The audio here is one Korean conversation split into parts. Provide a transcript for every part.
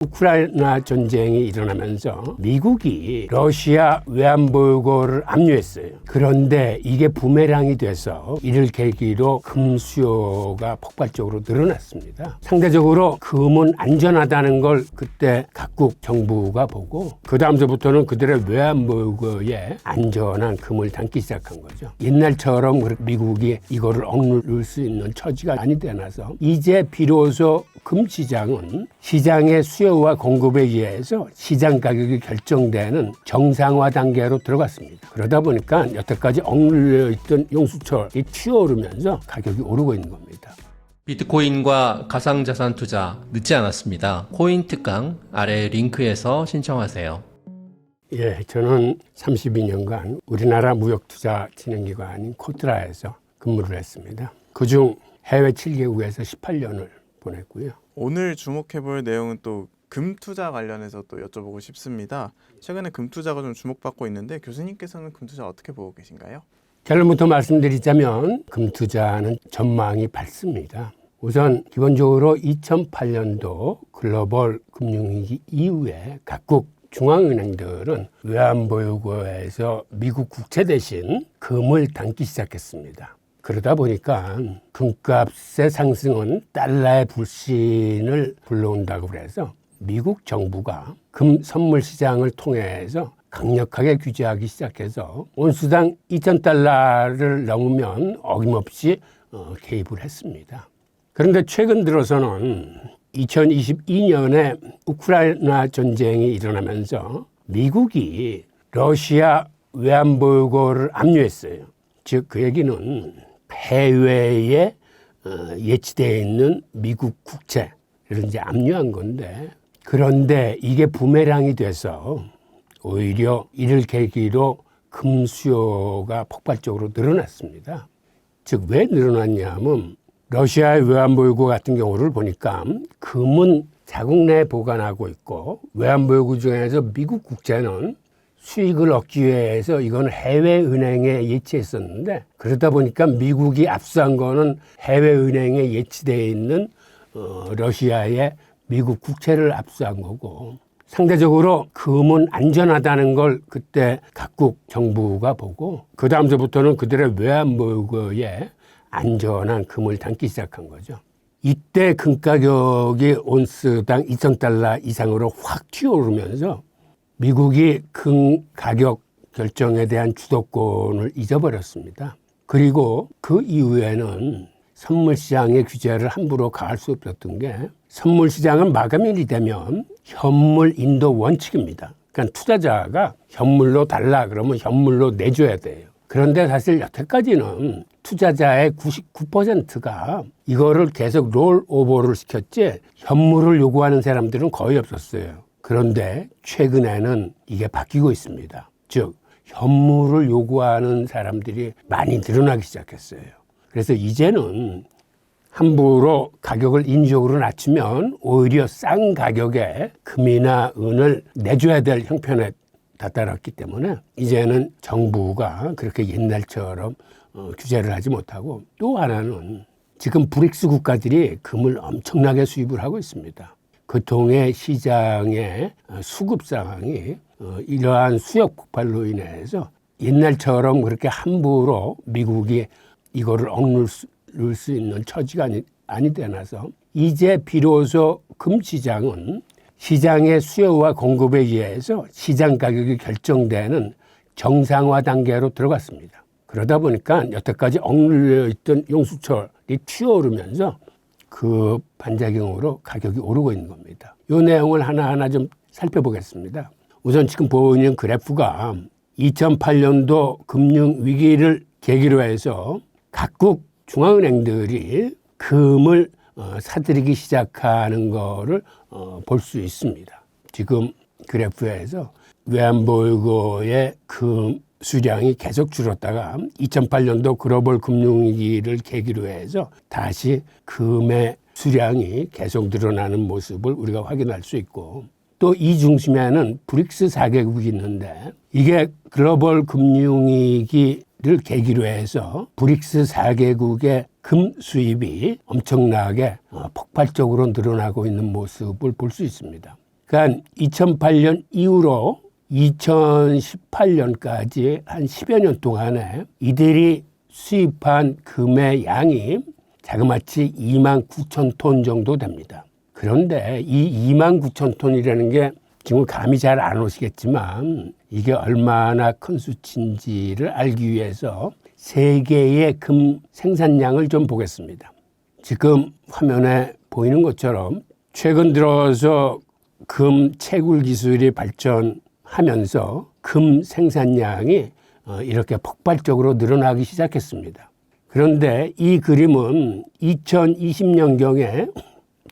우크라이나 전쟁이 일어나면서 미국이 러시아 외환보유고를 압류했어요. 그런데 이게 부메랑이 돼서 이를 계기로 금 수요가 폭발적으로 늘어났습니다. 상대적으로 금은 안전하다는 걸 그때 각국 정부가 보고 그 다음서부터는 그들의 외환보유고에 안전한 금을 담기 시작한 거죠. 옛날처럼 미국이 이거를 억누를 수 있는 처지가 아니 되나서 이제 비로소 금 시장은 시장의 수요와 공급에 의해서 시장 가격이 결정되는 정상화 단계로 들어갔습니다. 그러다 보니까 여태까지 억눌려 있던 용수철이 튀어오르면서 가격이 오르고 있는 겁니다. 비트코인과 가상자산 투자 늦지 않았습니다. 코인 특강 아래 링크에서 신청하세요. 예, 저는 32년간 우리나라 무역투자 진행기관인 코트라에서 근무를 했습니다. 그중 해외 7개국에서 18년을 보냈고요. 오늘 주목해볼 내용은 또 금투자 관련해서 또 여쭤보고 싶습니다. 최근에 금투자가 좀 주목받고 있는데 교수님께서는 금투자 어떻게 보고 계신가요? 결론부터 말씀드리자면 금투자는 전망이 밝습니다. 우선 기본적으로 2008년도 글로벌 금융위기 이후에 각국 중앙은행들은 외환보유고에서 미국 국채 대신 금을 담기 시작했습니다. 그러다 보니까 금값의 상승은 달러의 불신을 불러온다고 그래서 미국 정부가 금 선물 시장을 통해서 강력하게 규제하기 시작해서 온수당 2,000달러를 넘으면 어김없이 개입을 했습니다. 그런데 최근 들어서는 2022년에 우크라이나 전쟁이 일어나면서 미국이 러시아 외환보유고를 압류했어요. 즉 그 얘기는 해외에 예치되어 있는 미국 국채를 이제 압류한 건데, 그런데 이게 부메랑이 돼서 오히려 이를 계기로 금 수요가 폭발적으로 늘어났습니다. 즉 왜 늘어났냐면 러시아의 외환보유고 같은 경우를 보니까 금은 자국 내에 보관하고 있고 외환보유고 중에서 미국 국채는 수익을 얻기 위해서 이건 해외은행에 예치했었는데, 그러다 보니까 미국이 압수한 거는 해외은행에 예치되어 있는 러시아의 미국 국채를 압수한 거고, 상대적으로 금은 안전하다는 걸 그때 각국 정부가 보고 그 다음서부터는 그들의 외환보유고에 안전한 금을 담기 시작한 거죠. 이때 금 가격이 온스당 2,000달러 이상으로 확 튀어오르면서 미국이 금 가격 결정에 대한 주도권을 잊어버렸습니다. 그리고 그 이후에는 선물 시장의 규제를 함부로 가할 수 없었던 게, 선물 시장은 마감일이 되면 현물 인도 원칙입니다. 그러니까 투자자가 현물로 달라 그러면 현물로 내줘야 돼요. 그런데 사실 여태까지는 투자자의 99%가 이거를 계속 롤오버를 시켰지 현물을 요구하는 사람들은 거의 없었어요. 그런데 최근에는 이게 바뀌고 있습니다. 즉 현물을 요구하는 사람들이 많이 늘어나기 시작했어요. 그래서 이제는 함부로 가격을 인위적으로 낮추면 오히려 싼 가격에 금이나 은을 내줘야 될 형편에 다다랐기 때문에 이제는 정부가 그렇게 옛날처럼 규제를 하지 못하고, 또 하나는 지금 브릭스 국가들이 금을 엄청나게 수입을 하고 있습니다. 그통의 시장의 수급 상황이 이러한 수요 폭발로 인해서 옛날처럼 그렇게 함부로 미국이 이거를 억누를 수 있는 처지가 아니 되나서 이제 비로소 금 시장은 시장의 수요와 공급에 의해서 시장 가격이 결정되는 정상화 단계로 들어갔습니다. 그러다 보니까 여태까지 억눌려 있던 용수철이 튀어오르면서 그 반작용으로 가격이 오르고 있는 겁니다. 이 내용을 하나하나 좀 살펴보겠습니다. 우선 지금 보이는 그래프가 2008년도 금융위기를 계기로 해서 각국 중앙은행들이 금을 사들이기 시작하는 거를 볼 수 있습니다. 지금 그래프에서 외환보유고의 금 수량이 계속 줄었다가 2008년도 글로벌 금융위기를 계기로 해서 다시 금의 수량이 계속 늘어나는 모습을 우리가 확인할 수 있고, 또 이 중심에는 브릭스 4개국이 있는데 이게 글로벌 금융위기를 계기로 해서 브릭스 4개국의 금 수입이 엄청나게 폭발적으로 늘어나고 있는 모습을 볼 수 있습니다. 그러니까 2008년 이후로 2018년까지 한 10여 년 동안에 이들이 수입한 금의 양이 자그마치 2만 9천 톤 정도 됩니다. 그런데 이 2만 9천 톤이라는 게 지금 감이 잘 안 오시겠지만 이게 얼마나 큰 수치인지를 알기 위해서 세계의 금 생산량을 좀 보겠습니다. 지금 화면에 보이는 것처럼 최근 들어서 금 채굴 기술이 발전하면서 금 생산량이 이렇게 폭발적으로 늘어나기 시작했습니다. 그런데 이 그림은 2020년경에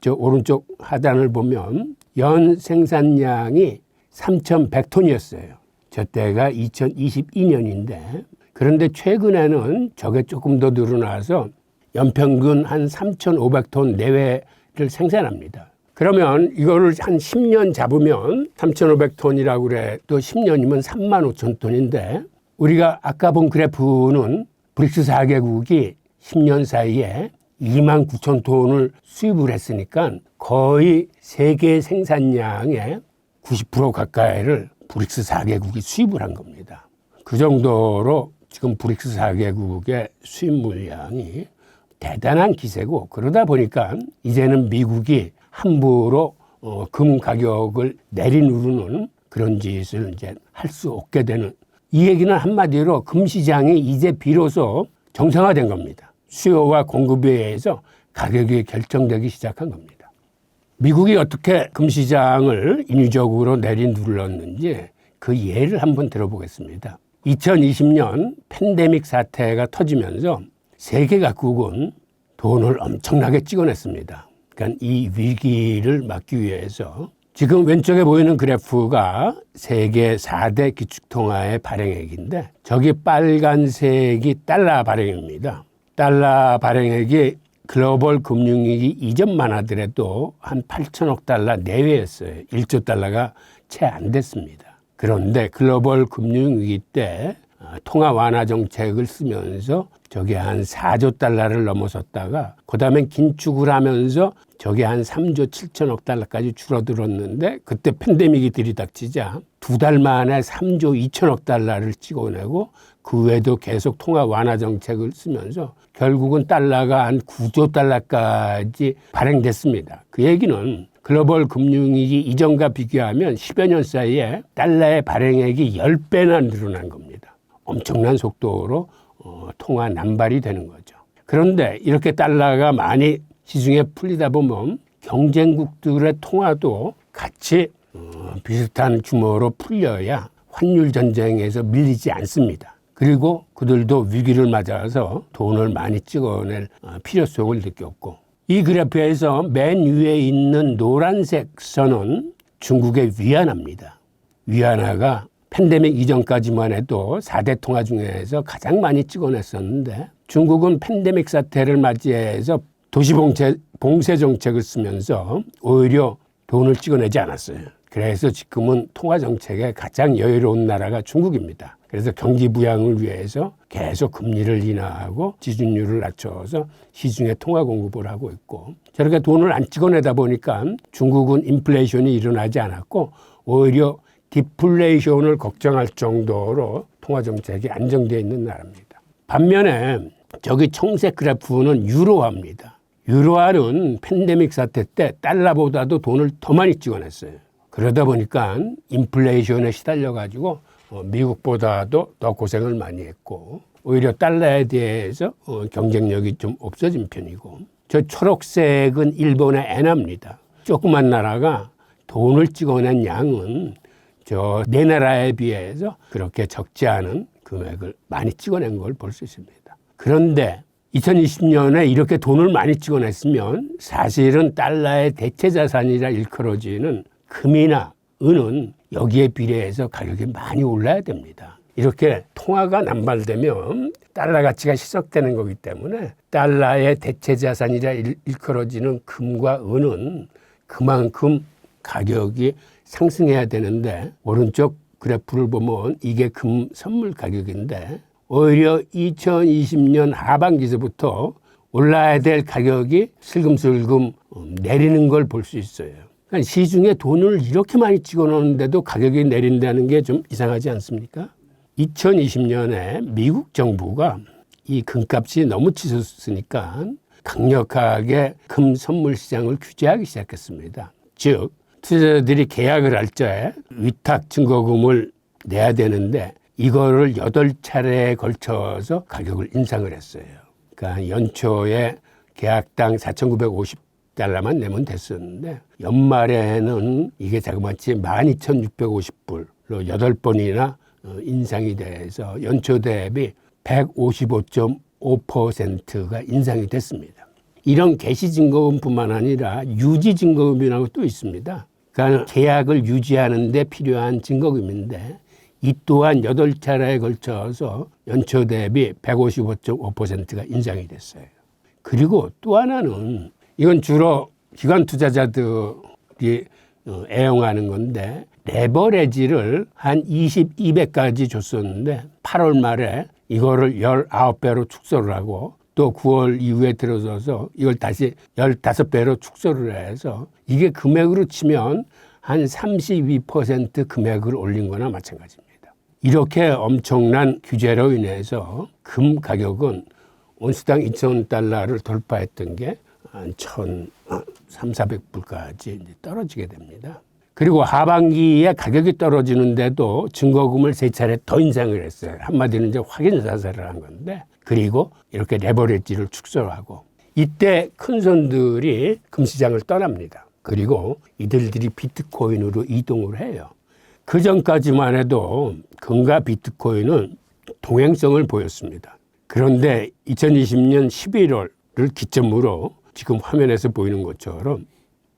저 오른쪽 하단을 보면 연 생산량이 3,100톤이었어요. 저 때가 2022년인데 그런데 최근에는 저게 조금 더 늘어나서 연평균 한 3,500톤 내외를 생산합니다. 그러면 이거를 한 10년 잡으면 3,500톤이라고 그래 또 10년이면 35,000톤인데 우리가 아까 본 그래프는 브릭스 4개국이 10년 사이에 2만 9천 톤을 수입을 했으니까 거의 세계 생산량의 90% 가까이를 브릭스 4개국이 수입을 한 겁니다. 그 정도로 지금 브릭스 4개국의 수입 물량이 대단한 기세고 그러다 보니까 이제는 미국이 함부로 금 가격을 내리누르는 그런 짓을 이제 할 수 없게 되는 이 얘기는 한마디로 금 시장이 이제 비로소 정상화된 겁니다. 수요와 공급에 의해서 가격이 결정되기 시작한 겁니다. 미국이 어떻게 금 시장을 인위적으로 내리눌렀는지 그 예를 한번 들어보겠습니다. 2020년 팬데믹 사태가 터지면서 세계 각국은 돈을 엄청나게 찍어냈습니다. 그러니까 이 위기를 막기 위해서 지금 왼쪽에 보이는 그래프가 세계 4대 기축통화의 발행액인데 저기 빨간색이 달러 발행입니다. 달러 발행액이 글로벌 금융위기 이전만 하더라도 한 8천억 달러 내외였어요. 1조 달러가 채 안 됐습니다. 그런데 글로벌 금융위기 때 통화 완화 정책을 쓰면서 저게 한 4조 달러를 넘어섰다가 그다음에 긴축을 하면서 저게 한 3조 7천억 달러까지 줄어들었는데 그때 팬데믹이 들이닥치자 2달 만에 3조 2천억 달러를 찍어내고 그 외에도 계속 통화 완화 정책을 쓰면서 결국은 달러가 한 9조 달러까지 발행됐습니다. 그 얘기는 글로벌 금융위기 이전과 비교하면 10여 년 사이에 달러의 발행액이 10배나 늘어난 겁니다. 엄청난 속도로 통화 남발이 되는 거죠. 그런데 이렇게 달러가 많이 시중에 풀리다 보면 경쟁국들의 통화도 같이 비슷한 규모로 풀려야 환율 전쟁에서 밀리지 않습니다. 그리고 그들도 위기를 맞아서 돈을 많이 찍어낼 필요성을 느꼈고 이 그래프에서 맨 위에 있는 노란색 선은 중국의 위안화입니다. 위안화가 팬데믹 이전까지만 해도 4대 통화 중에서 가장 많이 찍어냈었는데 중국은 팬데믹 사태를 맞이해서 도시 봉쇄 정책을 쓰면서 오히려 돈을 찍어내지 않았어요. 그래서 지금은 통화 정책에 가장 여유로운 나라가 중국입니다. 그래서 경기 부양을 위해서 계속 금리를 인하하고 지준율을 낮춰서 시중에 통화 공급을 하고 있고 저렇게 돈을 안 찍어내다 보니까 중국은 인플레이션이 일어나지 않았고 오히려 디플레이션을 걱정할 정도로 통화 정책이 안정되어 있는 나라입니다. 반면에 저기 청색 그래프는 유로화입니다. 유로화는 팬데믹 사태 때 달러보다도 돈을 더 많이 찍어냈어요. 그러다 보니까 인플레이션에 시달려가지고 미국보다도 더 고생을 많이 했고 오히려 달러에 대해서 경쟁력이 좀 없어진 편이고 저 초록색은 일본의 엔화입니다. 조그만 나라가 돈을 찍어낸 양은 저 네 나라에 비해서 그렇게 적지 않은 금액을 많이 찍어낸 걸 볼 수 있습니다. 그런데 2020년에 이렇게 돈을 많이 찍어냈으면 사실은 달러의 대체 자산이라 일컬어지는 금이나 은은 여기에 비례해서 가격이 많이 올라야 됩니다. 이렇게 통화가 남발되면 달러 가치가 희석되는 거기 때문에 달러의 대체 자산이라 일컬어지는 금과 은은 그만큼 가격이 상승해야 되는데 오른쪽 그래프를 보면 이게 금 선물 가격인데 오히려 2020년 하반기서부터 올라야 될 가격이 슬금슬금 내리는 걸 볼 수 있어요. 그러니까 시중에 돈을 이렇게 많이 찍어놓는데도 가격이 내린다는 게 좀 이상하지 않습니까? 2020년에 미국 정부가 이 금값이 너무 치솟으니까 강력하게 금 선물 시장을 규제하기 시작했습니다. 즉 투자자들이 계약을 할 때 위탁 증거금을 내야 되는데 이거를 8차례에 걸쳐서 가격을 인상을 했어요. 그러니까 연초에 계약당 4,950달러만 내면 됐었는데 연말에는 이게 자그마치 12,650불로 8번이나 인상이 돼서 연초 대비 155.5%가 인상이 됐습니다. 이런 개시증거금뿐만 아니라 유지증거금이라고 또 있습니다. 그러니까 계약을 유지하는 데 필요한 증거금인데 이 또한 8차례에 걸쳐서 연초 대비 155.5%가 인상이 됐어요. 그리고 또 하나는 이건 주로 기관 투자자들이 애용하는 건데 레버리지를 한 200까지 줬었는데 8월 말에 이거를 19배로 축소를 하고 또 9월 이후에 들어서서 이걸 다시 15배로 축소를 해서 이게 금액으로 치면 한 32% 금액을 올린 거나 마찬가지입니다. 이렇게 엄청난 규제로 인해서 금 가격은 온수당 2,000달러를 돌파했던 게 한 1,300~400불까지 떨어지게 됩니다. 그리고 하반기에 가격이 떨어지는데도 증거금을 3차례 더 인상을 했어요. 한마디로 이제 확인 사살을 한 건데 그리고 이렇게 레버리지를 축소하고 이때 큰 손들이 금시장을 떠납니다. 그리고 이들이 비트코인으로 이동을 해요. 그 전까지만 해도 금과 비트코인은 동행성을 보였습니다. 그런데 2020년 11월을 기점으로 지금 화면에서 보이는 것처럼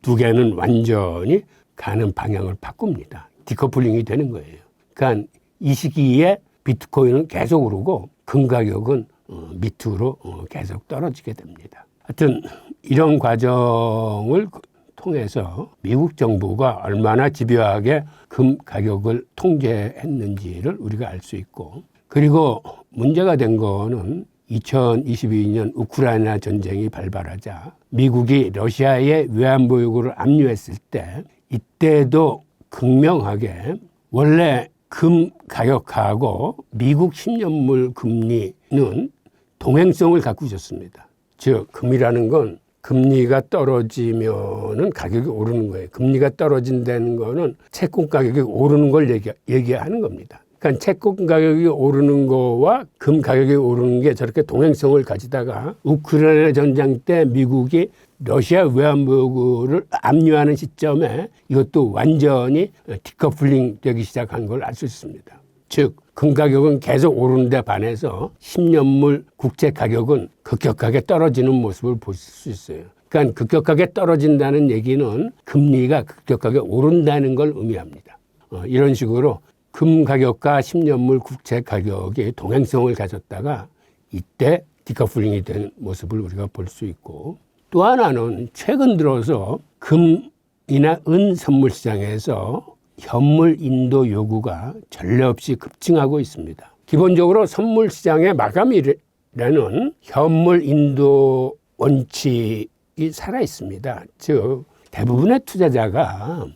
두 개는 완전히 가는 방향을 바꿉니다. 디커플링이 되는 거예요. 그러니까 이 시기에 비트코인은 계속 오르고 금 가격은 밑으로 계속 떨어지게 됩니다. 하여튼 이런 과정을 통해서 미국 정부가 얼마나 집요하게 금 가격을 통제했는지를 우리가 알 수 있고 그리고 문제가 된 거는 2022년 우크라이나 전쟁이 발발하자 미국이 러시아의 외환보 요구를 압류했을 때 이때도 극명하게 원래 금 가격하고 미국 10년물 금리는 동행성을 갖고 있었습니다. 즉 금이라는 건 금리가 떨어지면은 가격이 오르는 거예요. 금리가 떨어진다는 거는 채권 가격이 오르는 걸 얘기하는 겁니다. 그러니까 채권 가격이 오르는 거와 금 가격이 오르는 게 저렇게 동행성을 가지다가 우크라이나 전쟁 때 미국이 러시아 외환보 요구를 압류하는 시점에 이것도 완전히 디커플링 되기 시작한 걸 알 수 있습니다. 즉, 금 가격은 계속 오르는데 반해서 10년물 국채 가격은 급격하게 떨어지는 모습을 보실 수 있어요. 그러니까 급격하게 떨어진다는 얘기는 금리가 급격하게 오른다는 걸 의미합니다. 이런 식으로 금 가격과 10년물 국채 가격이 동행성을 가졌다가 이때 디커플링이 된 모습을 우리가 볼 수 있고 또 하나는 최근 들어서 금이나 은 선물 시장에서 현물 인도 요구가 전례 없이 급증하고 있습니다. 기본적으로 선물 시장의 마감이라는 현물 인도 원칙이 살아 있습니다. 즉 대부분의 투자자가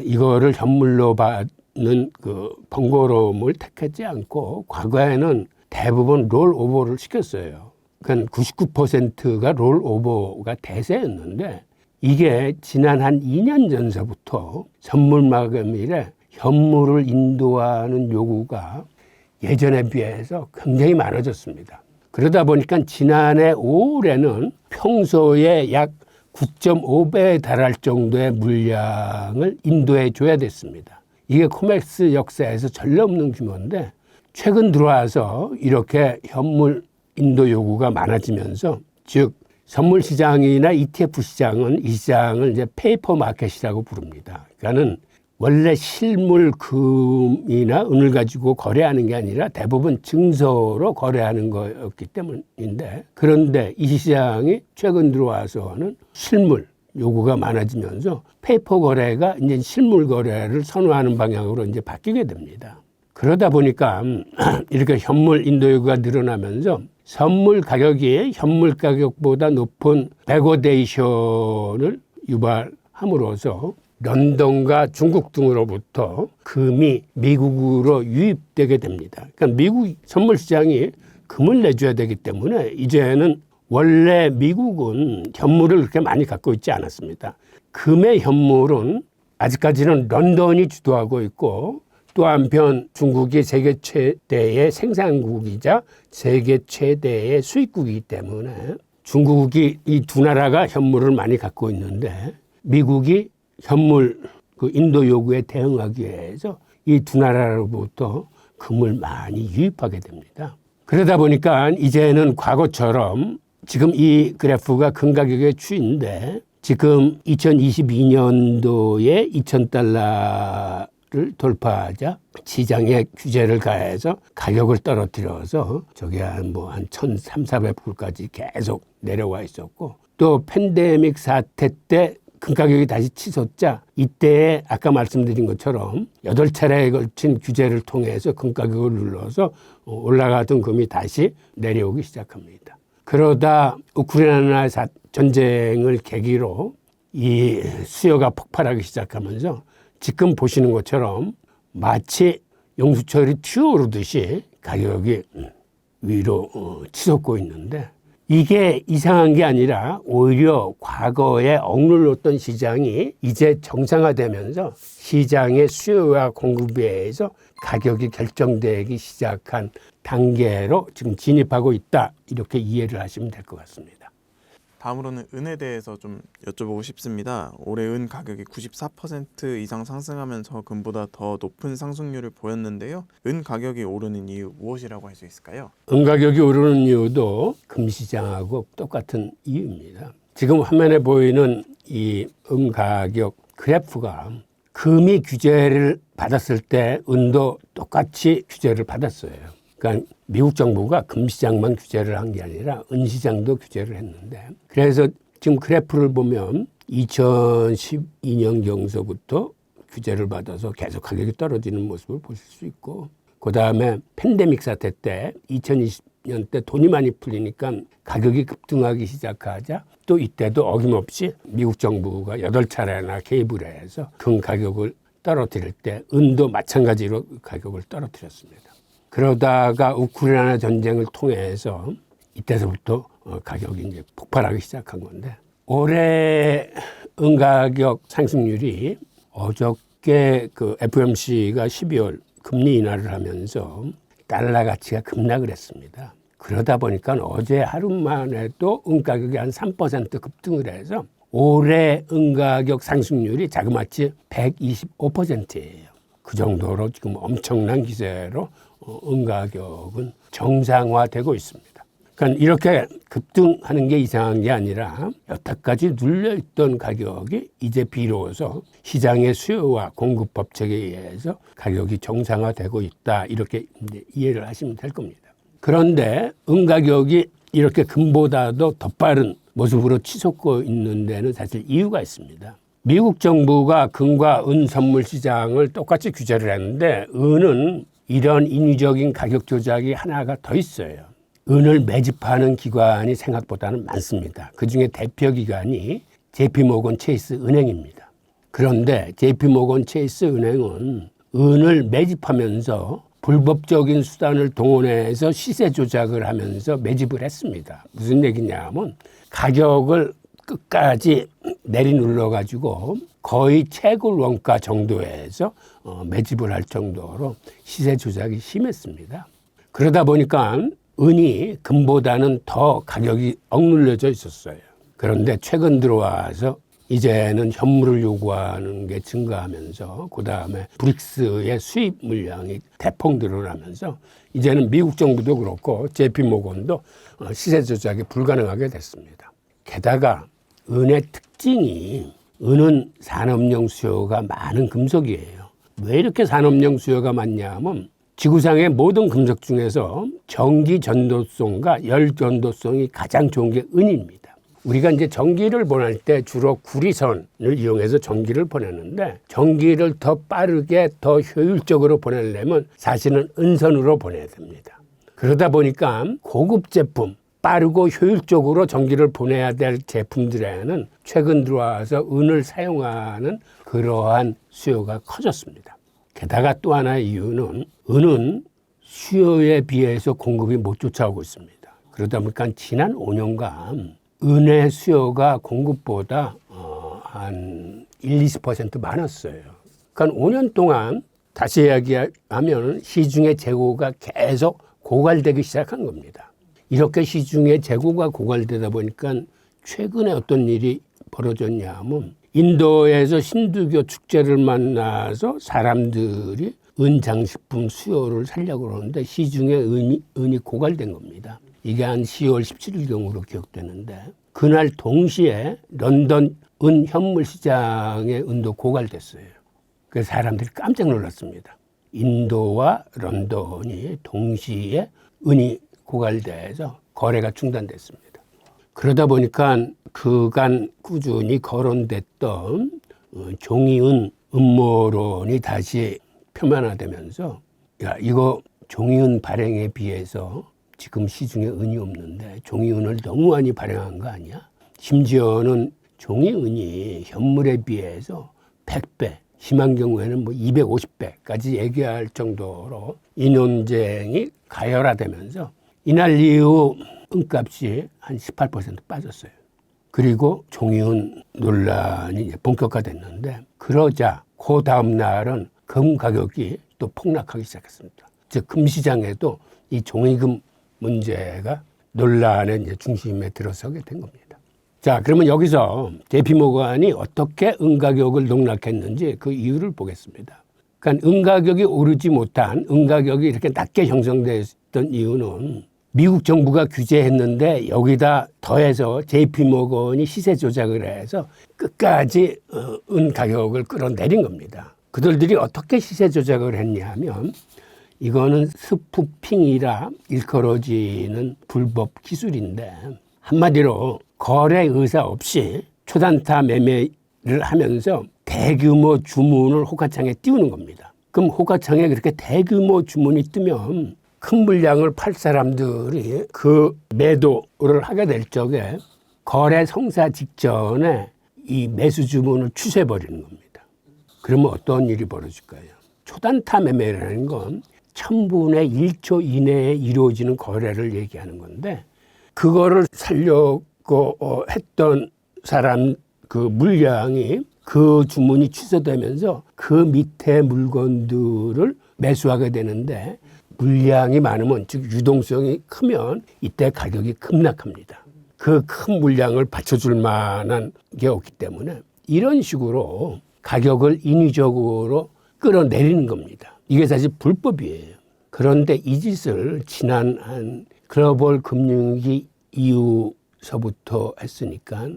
이거를 현물로 받는 그 번거로움을 택하지 않고 과거에는 대부분 롤오버를 시켰어요. 그러니까 99%가 롤오버가 대세였는데 이게 지난 한 2년 전서부터 선물 마감일에 현물을 인도하는 요구가 예전에 비해서 굉장히 많아졌습니다. 그러다 보니까 지난해 5월에는 평소에 약 9.5배에 달할 정도의 물량을 인도해 줘야 됐습니다. 이게 코맥스 역사에서 전례 없는 규모인데 최근 들어와서 이렇게 현물 인도 요구가 많아지면서 즉 선물 시장이나 ETF 시장은 이 시장을 이제 페이퍼 마켓이라고 부릅니다. 그러니까는 원래 실물 금이나 은을 가지고 거래하는 게 아니라 대부분 증서로 거래하는 거였기 때문인데 그런데 이 시장이 최근 들어와서는 실물 요구가 많아지면서 페이퍼 거래가 이제 실물 거래를 선호하는 방향으로 이제 바뀌게 됩니다. 그러다 보니까 이렇게 현물 인도 요구가 늘어나면서 선물 가격이 현물 가격보다 높은 백오데이션을 유발함으로써 런던과 중국 등으로부터 금이 미국으로 유입되게 됩니다. 그러니까 미국 선물 시장이 금을 내줘야 되기 때문에 이제는 원래 미국은 현물을 그렇게 많이 갖고 있지 않았습니다. 금의 현물은 아직까지는 런던이 주도하고 있고 또 한편 중국이 세계 최대의 생산국이자 세계 최대의 수입국이기 때문에 중국이 이 두 나라가 현물을 많이 갖고 있는데 미국이 현물 그 인도 요구에 대응하기 위해서 이 두 나라로부터 금을 많이 유입하게 됩니다. 그러다 보니까 이제는 과거처럼 지금 이 그래프가 금 가격의 추이인데 지금 2022년도에 2,000달러를 돌파하자 시장에 규제를 가해서 가격을 떨어뜨려서 저게 한 1,300~1,400불까지 계속 내려와 있었고 또 팬데믹 사태 때 금 가격이 다시 치솟자 이때 아까 말씀드린 것처럼 8차례에 걸친 규제를 통해서 금 가격을 눌러서 올라가던 금이 다시 내려오기 시작합니다. 그러다 우크라이나 전쟁을 계기로 이 수요가 폭발하기 시작하면서 지금 보시는 것처럼 마치 용수철이 튀어오르듯이 가격이 위로 치솟고 있는데 이게 이상한 게 아니라 오히려 과거에 억눌렀던 시장이 이제 정상화되면서 시장의 수요와 공급에 의해서 가격이 결정되기 시작한 단계로 지금 진입하고 있다. 이렇게 이해를 하시면 될 것 같습니다. 다음으로는 은에 대해서 좀 여쭤보고 싶습니다. 올해 은 가격이 94% 이상 상승하면서 금보다 더 높은 상승률을 보였는데요. 은 가격이 오르는 이유 무엇이라고 할 수 있을까요? 은 가격이 오르는 이유도 금 시장하고 똑같은 이유입니다. 지금 화면에 보이는 이 은 가격 그래프가 금이 규제를 받았을 때 은도 똑같이 규제를 받았어요. 그러니까 미국 정부가 금 시장만 규제를 한 게 아니라 은 시장도 규제를 했는데 그래서 지금 그래프를 보면 2012년경서부터 규제를 받아서 계속 가격이 떨어지는 모습을 보실 수 있고 그다음에 팬데믹 사태 때 2020년 때 돈이 많이 풀리니까 가격이 급등하기 시작하자 또 이때도 어김없이 미국 정부가 8차례나 개입을 해서 금 가격을 떨어뜨릴 때 은도 마찬가지로 가격을 떨어뜨렸습니다. 그러다가 우크라이나 전쟁을 통해서 이때서부터 가격이 이제 폭발하기 시작한 건데 올해 은 가격 상승률이 어저께 그 FOMC가 12월 금리 인하를 하면서 달러 가치가 급락을 했습니다. 그러다 보니까 어제 하루만 해도 은 가격이 한 3% 급등을 해서 올해 은 가격 상승률이 자그마치 125%예요. 그 정도로 지금 엄청난 기세로 은 가격은 정상화되고 있습니다. 그러니까 이렇게 급등하는 게 이상한 게 아니라 여태까지 눌려있던 가격이 이제 비로소 시장의 수요와 공급 법칙에 의해서 가격이 정상화되고 있다. 이렇게 이제 이해를 하시면 될 겁니다. 그런데 은 가격이 이렇게 금보다도 더 빠른 모습으로 치솟고 있는 데는 사실 이유가 있습니다. 미국 정부가 금과 은 선물 시장을 똑같이 규제를 했는데 은은 이런 인위적인 가격 조작이 하나가 더 있어요. 은을 매집하는 기관이 생각보다는 많습니다. 그중에 대표 기관이 JP모건 체이스 은행입니다. 그런데 JP모건 체이스 은행은 은을 매집하면서 불법적인 수단을 동원해서 시세 조작을 하면서 매집을 했습니다. 무슨 얘기냐면 가격을 끝까지 내리눌러 가지고 거의 채굴 원가 정도에서 매집을 할 정도로 시세 조작이 심했습니다. 그러다 보니까 은이 금보다는 더 가격이 억눌려져 있었어요. 그런데 최근 들어와서 이제는 현물을 요구하는 게 증가하면서 그다음에 브릭스의 수입 물량이 대폭 늘어나면서 이제는 미국 정부도 그렇고 JP모건도 시세 조작이 불가능하게 됐습니다. 게다가 은의 특징이 은은 산업용 수요가 많은 금속이에요. 왜 이렇게 산업용 수요가 많냐면 지구상의 모든 금속 중에서 전기 전도성과 열 전도성이 가장 좋은 게 은입니다. 우리가 이제 전기를 보낼 때 주로 구리선을 이용해서 전기를 보내는데 전기를 더 빠르게 더 효율적으로 보내려면 사실은 은선으로 보내야 됩니다. 그러다 보니까 고급 제품, 빠르고 효율적으로 전기를 보내야 될 제품들에는 최근 들어와서 은을 사용하는 그러한 수요가 커졌습니다. 게다가 또 하나의 이유는 은은 수요에 비해서 공급이 못 쫓아오고 있습니다. 그러다 보니까 지난 5년간 은의 수요가 공급보다 한 1-20% 많았어요. 그러니까 5년 동안 다시 이야기하면 시중의 재고가 계속 고갈되기 시작한 겁니다. 이렇게 시중의 재고가 고갈되다 보니까 최근에 어떤 일이 벌어졌냐 하면 인도에서 힌두교 축제를 만나서 사람들이 은장식품 수요를 살려고 그러는데 시중에 은이 고갈된 겁니다. 이게 한 10월 17일경으로 기억되는데 그날 동시에 런던 은 현물 시장의 은도 고갈됐어요. 그래서 사람들이 깜짝 놀랐습니다. 인도와 런던이 동시에 은이 고갈돼서 거래가 중단됐습니다. 그러다 보니까 그간 꾸준히 거론됐던 종이은 음모론이 다시 표면화되면서 야, 이거 종이은 발행에 비해서 지금 시중에 은이 없는데 종이은을 너무 많이 발행한 거 아니야? 심지어는 종이은이 현물에 비해서 100배, 심한 경우에는 뭐 250배까지 얘기할 정도로 이 논쟁이 가열화되면서 이날 이후 은값이 한 18% 빠졌어요. 그리고 종이은 논란이 이제 본격화됐는데 그러자 그 다음 날은 금 가격이 또 폭락하기 시작했습니다. 즉 금시장에도 이 종이금 문제가 논란의 이제 중심에 들어서게 된 겁니다. 자, 그러면 여기서 JP모건이 어떻게 은 가격을 농락했는지 그 이유를 보겠습니다. 그러니까 은 가격이 오르지 못한 은 가격이 이렇게 낮게 형성됐던 이유는 미국 정부가 규제했는데 여기다 더해서 JP모건이 시세 조작을 해서 끝까지 은 가격을 끌어내린 겁니다. 그들이 어떻게 시세 조작을 했냐 하면 이거는 스푸핑이라 일컬어지는 불법 기술인데 한마디로 거래 의사 없이 초단타 매매를 하면서 대규모 주문을 호가창에 띄우는 겁니다. 그럼 호가창에 그렇게 대규모 주문이 뜨면 큰 물량을 팔 사람들이 그 매도를 하게 될 적에 거래 성사 직전에 이 매수 주문을 취소해버리는 겁니다. 그러면 어떤 일이 벌어질까요? 초단타 매매라는 건 1000분의 1초 이내에 이루어지는 거래를 얘기하는 건데 그거를 살려고 했던 사람 그 물량이 그 주문이 취소되면서 그 밑에 물건들을 매수하게 되는데 물량이 많으면 즉 유동성이 크면 이때 가격이 급락합니다. 그 큰 물량을 받쳐줄 만한 게 없기 때문에 이런 식으로 가격을 인위적으로 끌어내리는 겁니다. 이게 사실 불법이에요. 그런데 이 짓을 지난 한 글로벌 금융위기 이후서부터 했으니까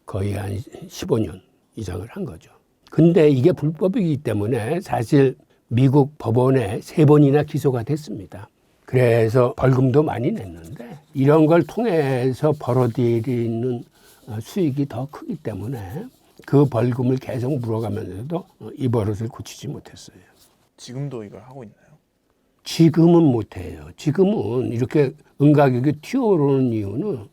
거의 한 15년 이상을 한 거죠. 근데 이게 불법이기 때문에 사실 미국 법원에 3번이나 기소가 됐습니다. 그래서 벌금도 많이 냈는데 이런 걸 통해서 벌어들이는 수익이 더 크기 때문에 그 벌금을 계속 물어가면서도 이 버릇을 고치지 못했어요. 지금도 이걸 하고 있나요? 지금은 못해요. 지금은 이렇게 은 가격이 튀어오르는 이유는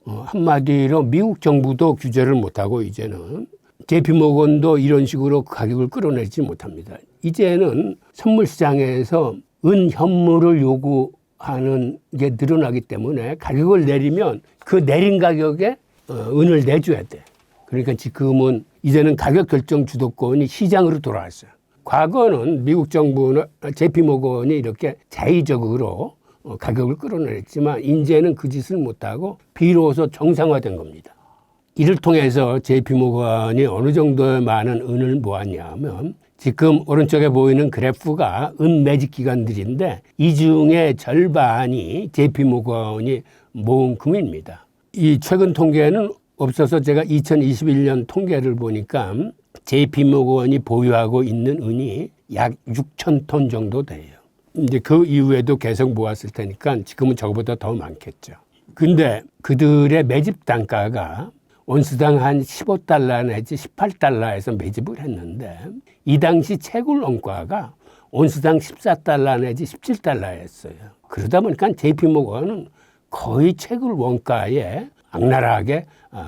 한마디로 미국 정부도 규제를 못하고 이제는 JP모건도 이런 식으로 가격을 끌어내지 못합니다. 이제는 선물 시장에서 은 현물을 요구하는 게 늘어나기 때문에 가격을 내리면 그 내린 가격에 은을 내줘야 돼. 그러니까 지금은 이제는 가격 결정 주도권이 시장으로 돌아왔어요. 과거는 미국 정부는 JP모건이 이렇게 자의적으로 가격을 끌어내렸지만 이제는 그 짓을 못하고 비로소 정상화된 겁니다. 이를 통해서 JP모건이 어느 정도의 많은 은을 모았냐면 지금 오른쪽에 보이는 그래프가 은 매집 기관들인데 이 중에 절반이 JP모건이 모은 금입니다. 이 최근 통계는 없어서 제가 2021년 통계를 보니까 JP모건이 보유하고 있는 은이 약 6,000톤 정도 돼요. 이제 그 이후에도 계속 모았을 테니까 지금은 저거보다 더 많겠죠. 근데 그들의 매집 단가가 온스당 한 15달러 내지 18달러에서 매집을 했는데 이 당시 채굴 원가가 온스당 14달러 내지 17달러였어요. 그러다 보니까 JP모건은 거의 채굴 원가에 악랄하게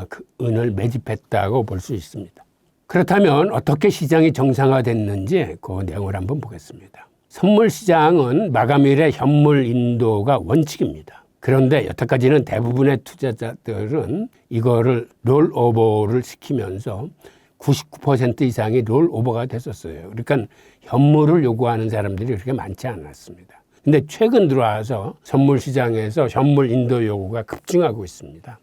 그 은을 매집했다고 볼 수 있습니다. 그렇다면 어떻게 시장이 정상화됐는지 그 내용을 한번 보겠습니다. 선물 시장은 마감일에 현물 인도가 원칙입니다. 그런데 여태까지는 대부분의 투자자들은 이거를 롤오버를 시키면서 99% 이상이 롤오버가 됐었어요. 그러니까 현물을 요구하는 사람들이 그렇게 많지 않았습니다. 근데 최근 들어와서 선물 시장에서 현물 인도 요구가 급증하고 있습니다.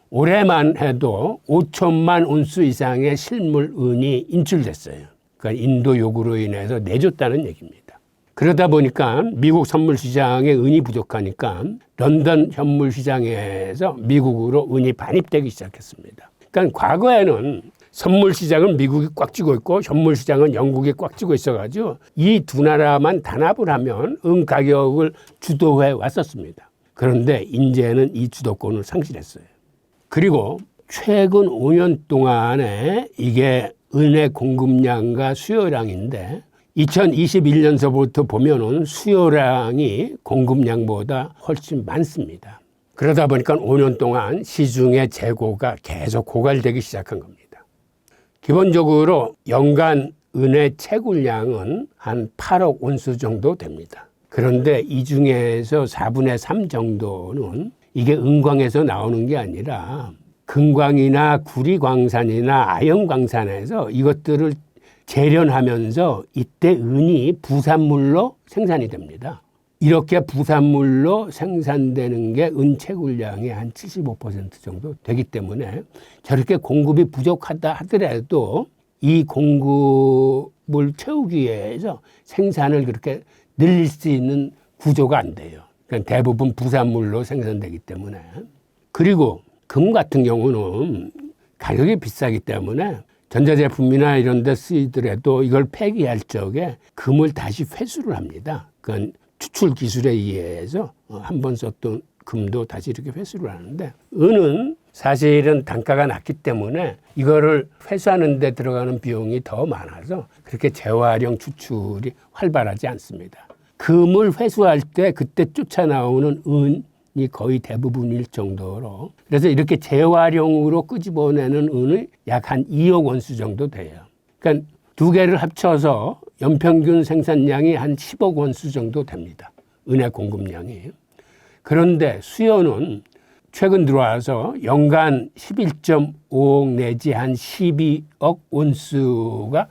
올해만 해도 5천만 온수 이상의 실물 은이 인출됐어요. 그러니까 인도 요구로 인해서 내줬다는 얘기입니다. 그러다 보니까 미국 선물 시장에 은이 부족하니까 런던 현물 시장에서 미국으로 은이 반입되기 시작했습니다. 그러니까 과거에는 선물 시장은 미국이 꽉 쥐고 있고 현물 시장은 영국이 꽉 쥐고 있어가지고 이 두 나라만 단합을 하면 은 가격을 주도해 왔었습니다. 그런데 이제는 이 주도권을 상실했어요. 그리고 최근 5년 동안에 이게 은의 공급량과 수요량인데 2021년서부터 보면은 수요량이 공급량보다 훨씬 많습니다. 그러다 보니까 5년 동안 시중의 재고가 계속 고갈되기 시작한 겁니다. 기본적으로 연간 은의 채굴량은 한 8억 온수 정도 됩니다. 그런데 이 중에서 4분의 3 정도는 이게 은광에서 나오는 게 아니라 금광이나 구리광산이나 아연광산에서 이것들을 재련하면서 이때 은이 부산물로 생산이 됩니다. 이렇게 부산물로 생산되는 게 은 채굴량의 한 75% 정도 되기 때문에 저렇게 공급이 부족하다 하더라도 이 공급을 채우기 위해서 생산을 그렇게 늘릴 수 있는 구조가 안 돼요. 그러니까 대부분 부산물로 생산되기 때문에. 그리고 금 같은 경우는 가격이 비싸기 때문에 전자제품이나 이런 데 쓰이더라도 이걸 폐기할 적에 금을 다시 회수를 합니다. 그건 추출 기술에 의해서 한 번 썼던 금도 다시 이렇게 회수를 하는데 은은 사실은 단가가 낮기 때문에 이거를 회수하는 데 들어가는 비용이 더 많아서 그렇게 재활용 추출이 활발하지 않습니다. 금을 회수할 때 그때 쫓아나오는 은이 거의 대부분일 정도로 그래서 이렇게 재활용으로 끄집어내는 은이 약 한 2억 온수 정도 돼요. 그러니까 두 개를 합쳐서 연평균 생산량이 한 10억 온수 정도 됩니다. 은의 공급량이. 그런데 수요는 최근 들어와서 연간 11.5억 내지 한 12억 온수가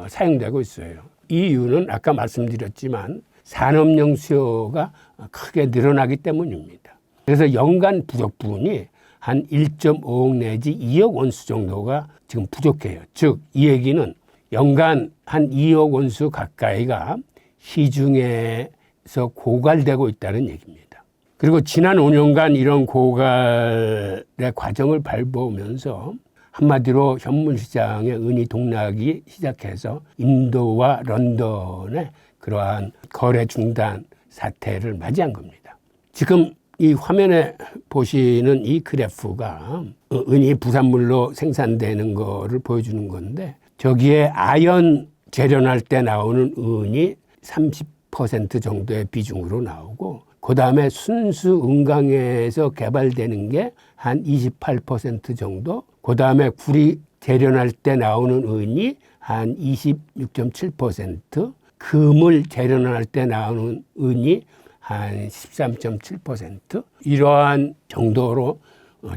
사용되고 있어요. 이 이유는 아까 말씀드렸지만 산업용 수요가 크게 늘어나기 때문입니다. 그래서 연간 부족분이 한 1.5억 내지 2억 온수 정도가 지금 부족해요. 즉, 이 얘기는 연간 한 2억 온수 가까이가 시중에서 고갈되고 있다는 얘기입니다. 그리고 지난 5년간 이런 고갈의 과정을 밟아오면서 한마디로 현물 시장에 은이 동락이 시작해서 인도와 런던의 그러한 거래 중단 사태를 맞이한 겁니다. 지금 이 화면에 보시는 이 그래프가 은이 부산물로 생산되는 거를 보여주는 건데 저기에 아연 재련할 때 나오는 은이 30% 정도의 비중으로 나오고 그 다음에 순수 은광에서 개발되는 게 한 28% 정도, 그 다음에 구리 재련할 때 나오는 은이 한 26.7%, 금을 재련할 때 나오는 은이 한 13.7% 이러한 정도로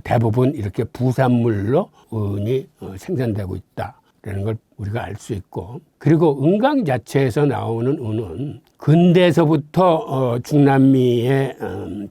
대부분 이렇게 부산물로 은이 생산되고 있다라는 걸 우리가 알 수 있고, 그리고 은광 자체에서 나오는 은은 근대에서부터 중남미의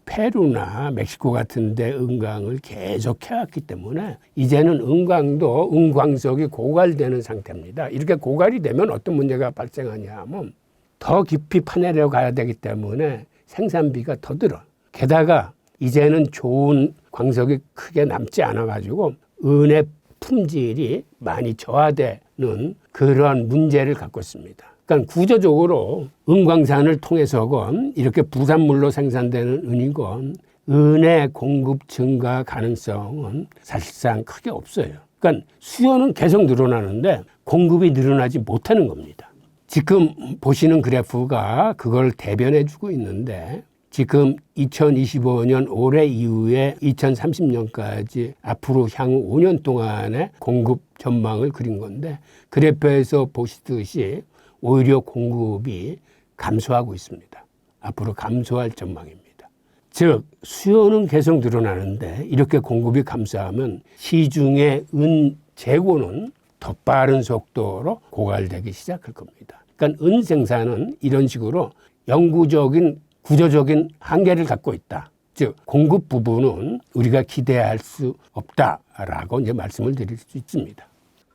페루나 멕시코 같은 데 은광을 계속 해왔기 때문에 이제는 은광도 은광석이 고갈되는 상태입니다. 이렇게 고갈이 되면 어떤 문제가 발생하냐 하면 더 깊이 파내려 가야 되기 때문에 생산비가 더 들어. 게다가 이제는 좋은 광석이 크게 남지 않아가지고 은의 품질이 많이 저하되는 그런 문제를 갖고 있습니다. 그러니까 구조적으로 은광산을 통해서건 이렇게 부산물로 생산되는 은이건 은의 공급 증가 가능성은 사실상 크게 없어요. 그러니까 수요는 계속 늘어나는데 공급이 늘어나지 못하는 겁니다. 지금 보시는 그래프가 그걸 대변해 주고 있는데 지금 2025년 올해 이후에 2030년까지 앞으로 향후 5년 동안의 공급 전망을 그린 건데 그래프에서 보시듯이 오히려 공급이 감소하고 있습니다. 앞으로 감소할 전망입니다. 즉 수요는 계속 늘어나는데 이렇게 공급이 감소하면 시중의 은 재고는 더 빠른 속도로 고갈되기 시작할 겁니다. 그러니까 은 생산은 이런 식으로 영구적인 구조적인 한계를 갖고 있다. 즉 공급 부분은 우리가 기대할 수 없다라고 이제 말씀을 드릴 수 있습니다.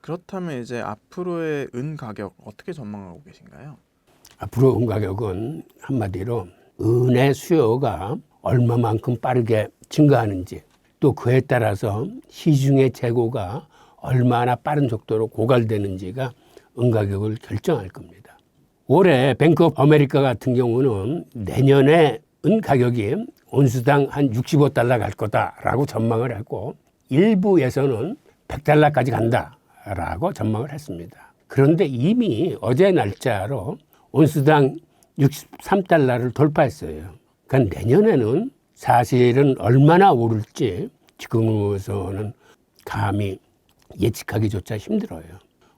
그렇다면 이제 앞으로의 은 가격 어떻게 전망하고 계신가요? 앞으로 은 가격은 한마디로 은의 수요가 얼마만큼 빠르게 증가하는지 또 그에 따라서 시중의 재고가 얼마나 빠른 속도로 고갈되는지가 은 가격을 결정할 겁니다. 올해 뱅크 오브 아메리카 같은 경우는 내년에 은 가격이 온수당 한 65달러 갈 거다라고 전망을 했고 일부에서는 100달러까지 간다라고 전망을 했습니다. 그런데 이미 어제 날짜로 온수당 63달러를 돌파했어요. 그러니까 내년에는 사실은 얼마나 오를지 지금으로서는 감히 예측하기조차 힘들어요.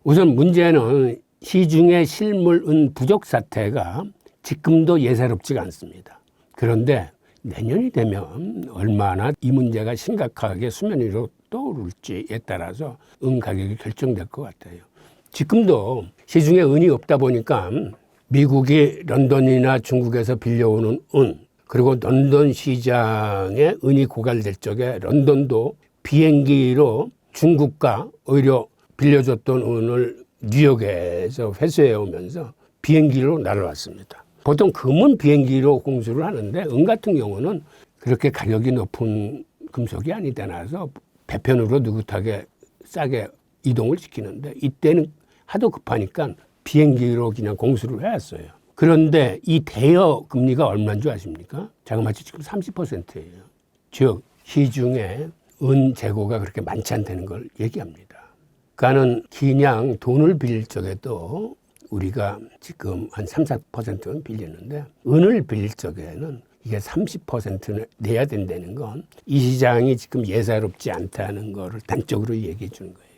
우선 문제는 시중의 실물 은 부족 사태가 지금도 예사롭지가 않습니다. 그런데 내년이 되면 얼마나 이 문제가 심각하게 수면 위로 떠오를지에 따라서 은 가격이 결정될 것 같아요. 지금도 시중에 은이 없다 보니까 미국이 런던이나 중국에서 빌려오는 은 그리고 런던 시장에 은이 고갈될 적에 런던도 비행기로 중국과 오히려 빌려줬던 은을 뉴욕에서 회수해 오면서 비행기로 날아왔습니다. 보통 금은 비행기로 공수를 하는데 은 같은 경우는 그렇게 가격이 높은 금속이 아니다 나서 배편으로 느긋하게 싸게 이동을 시키는데 이때는 하도 급하니까 비행기로 그냥 공수를 해왔어요. 그런데 이 대여 금리가 얼마인 줄 아십니까? 자그마치 지금 30%예요. 즉 시중에 은 재고가 그렇게 많지 않다는 걸 얘기합니다. 그러니까는 그냥 돈을 빌릴 적에도 우리가 지금 한 3, 4%는 빌리는데 은을 빌릴 적에는 이게 30% 내야 된다는 건 이 시장이 지금 예사롭지 않다는 거를 단적으로 얘기해 주는 거예요.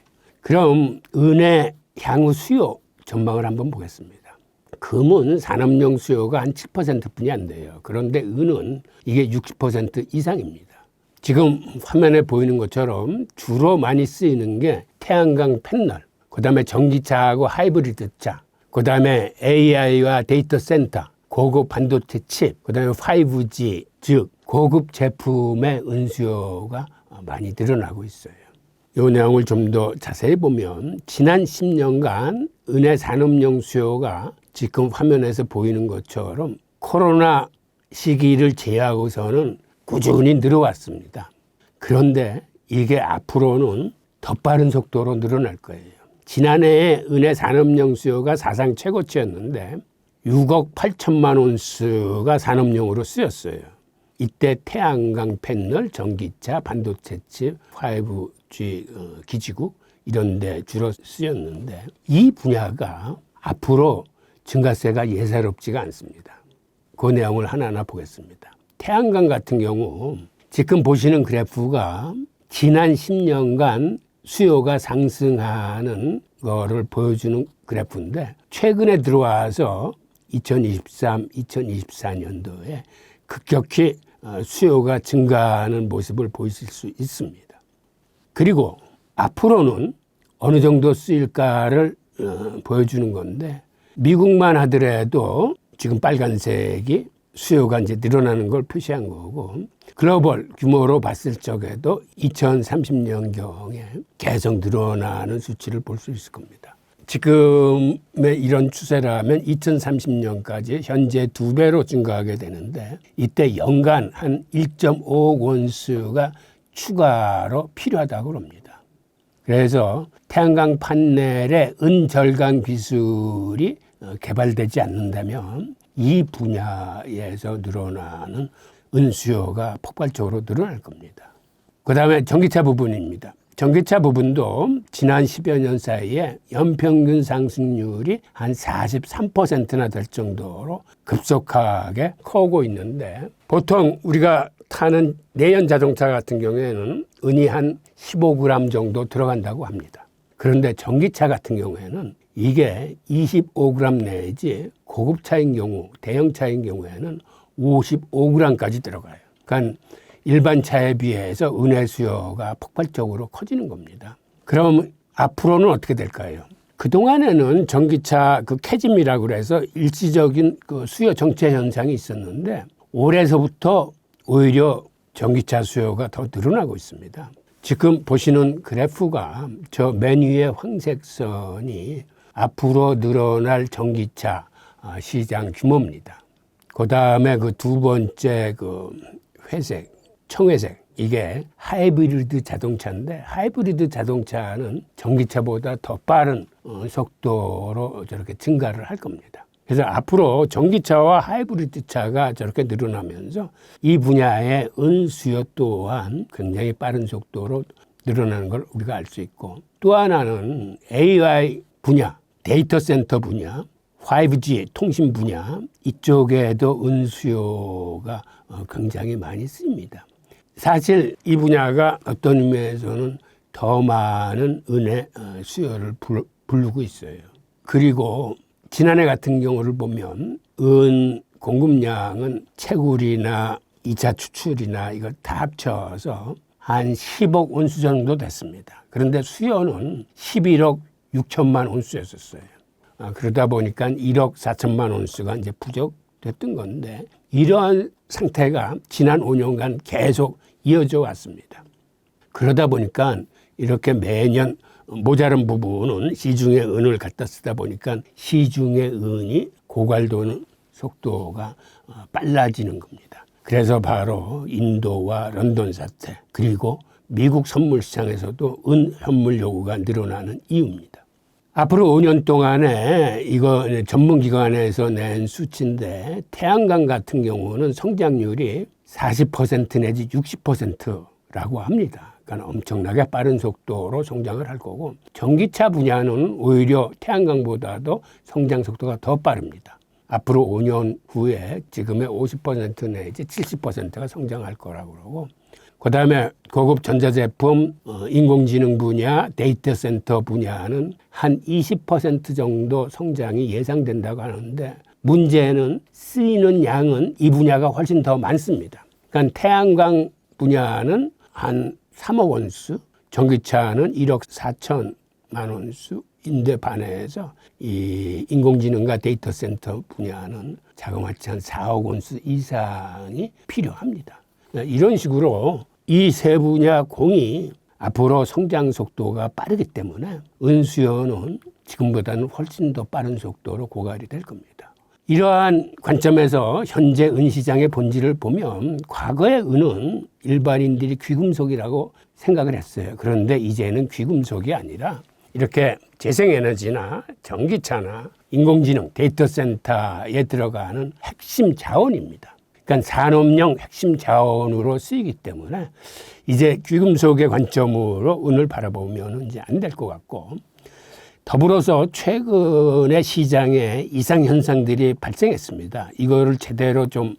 그럼 은의 향후 수요 전망을 한번 보겠습니다. 금은 산업용 수요가 한 7%뿐이 안 돼요. 그런데 은은 이게 60% 이상입니다. 지금 화면에 보이는 것처럼 주로 많이 쓰이는 게 태양광 패널, 그 다음에 전기차하고 하이브리드차, 그 다음에 AI와 데이터 센터, 고급 반도체 칩, 그 다음에 5G, 즉 고급 제품의 은수요가 많이 늘어나고 있어요. 이 내용을 좀 더 자세히 보면 지난 10년간 은의 산업용 수요가 지금 화면에서 보이는 것처럼 코로나 시기를 제외하고서는 꾸준히 늘어왔습니다. 그런데 이게 앞으로는 더 빠른 속도로 늘어날 거예요. 지난해에 은의 산업용 수요가 사상 최고치였는데 6억 8천만 온스가 산업용으로 쓰였어요. 이때 태양광 패널, 전기차, 반도체 칩, 5G 기지국 이런 데 주로 쓰였는데 이 분야가 앞으로 증가세가 예사롭지가 않습니다. 그 내용을 하나하나 보겠습니다. 태양광 같은 경우 지금 보시는 그래프가 지난 10년간 수요가 상승하는 거를 보여주는 그래프인데 최근에 들어와서 2023, 2024년도에 급격히 수요가 증가하는 모습을 보이실 수 있습니다. 그리고 앞으로는 어느 정도 쓰일까를 보여주는 건데 미국만 하더라도 지금 빨간색이 수요가 이제 늘어나는 걸 표시한 거고 글로벌 규모로 봤을 적에도 2030년경에 계속 늘어나는 수치를 볼 수 있을 겁니다. 지금의 이런 추세라면 2030년까지 현재 2배로 증가하게 되는데 이때 연간 한 1.5억 원수가 추가로 필요하다고 합니다. 그래서 태양광 판넬의 은절강 기술이 개발되지 않는다면 이 분야에서 늘어나는 은수요가 폭발적으로 늘어날 겁니다. 그 다음에 전기차 부분입니다. 전기차 부분도 지난 10여 년 사이에 연평균 상승률이 한 43%나 될 정도로 급속하게 커오고 있는데 보통 우리가 타는 내연 자동차 같은 경우에는 은이 한 15g 정도 들어간다고 합니다. 그런데 전기차 같은 경우에는 이게 25g 내지 고급차인 경우, 대형차인 경우에는 55g까지 들어가요. 그러니까 일반 차에 비해서 은의 수요가 폭발적으로 커지는 겁니다. 그럼 앞으로는 어떻게 될까요? 그동안에는 전기차 그 캐즘이라고 해서 일시적인 그 수요 정체 현상이 있었는데 올해서부터 오히려 전기차 수요가 더 늘어나고 있습니다. 지금 보시는 그래프가 저 맨 위의 황색 선이 앞으로 늘어날 전기차 시장 규모입니다. 그 다음에 그 두 번째 그 회색, 청회색, 이게 하이브리드 자동차인데 하이브리드 자동차는 전기차보다 더 빠른 속도로 저렇게 증가를 할 겁니다. 그래서 앞으로 전기차와 하이브리드 차가 저렇게 늘어나면서 이 분야의 은 수요 또한 굉장히 빠른 속도로 늘어나는 걸 우리가 알 수 있고 또 하나는 AI 분야, 데이터 센터 분야, 5G 통신 분야 이쪽에도 은 수요가 굉장히 많이 쓰입니다. 사실 이 분야가 어떤 의미에서는 더 많은 은의 수요를 부르고 있어요. 그리고 지난해 같은 경우를 보면 은 공급량은 채굴이나 2차 추출이나 이걸 다 합쳐서 한 10억 온수 정도 됐습니다. 그런데 수요는 11억 6천만 온수였었어요. 그러다 보니까 1억 4천만 온수가 이제 부족됐던 건데 이러한 상태가 지난 5년간 계속 이어져 왔습니다. 그러다 보니까 이렇게 매년 모자른 부분은 시중에 은을 갖다 쓰다 보니까 시중의 은이 고갈도는 속도가 빨라지는 겁니다. 그래서 바로 인도와 런던 사태 그리고 미국 선물 시장에서도 은 현물 요구가 늘어나는 이유입니다. 앞으로 5년 동안에 이거 전문기관에서 낸 수치인데 태양광 같은 경우는 성장률이 40% 내지 60%라고 합니다. 그러니까 엄청나게 빠른 속도로 성장을 할 거고 전기차 분야는 오히려 태양광보다도 성장 속도가 더 빠릅니다. 앞으로 5년 후에 지금의 50% 내지 70%가 성장할 거라고 그러고 그 다음에 고급 전자제품, 인공지능 분야, 데이터 센터 분야는 한 20% 정도 성장이 예상된다고 하는데 문제는 쓰이는 양은 이 분야가 훨씬 더 많습니다. 그러니까 태양광 분야는 한 3억 원수, 전기차는 1억 4천만 원수인데 반해서 이 인공지능과 데이터 센터 분야는 자그마치 한 4억 원수 이상이 필요합니다. 이런 식으로 이 세 분야 공이 앞으로 성장 속도가 빠르기 때문에 은 수요는 지금보다는 훨씬 더 빠른 속도로 고갈이 될 겁니다. 이러한 관점에서 현재 은 시장의 본질을 보면 과거의 은은 일반인들이 귀금속이라고 생각을 했어요. 그런데 이제는 귀금속이 아니라 이렇게 재생에너지나 전기차나 인공지능, 데이터 센터에 들어가는 핵심 자원입니다. 그러니까 산업용 핵심 자원으로 쓰이기 때문에 이제 귀금속의 관점으로 은을 바라보면 이제 안 될 것 같고 더불어서 최근에 시장에 이상 현상들이 발생했습니다. 이거를 제대로 좀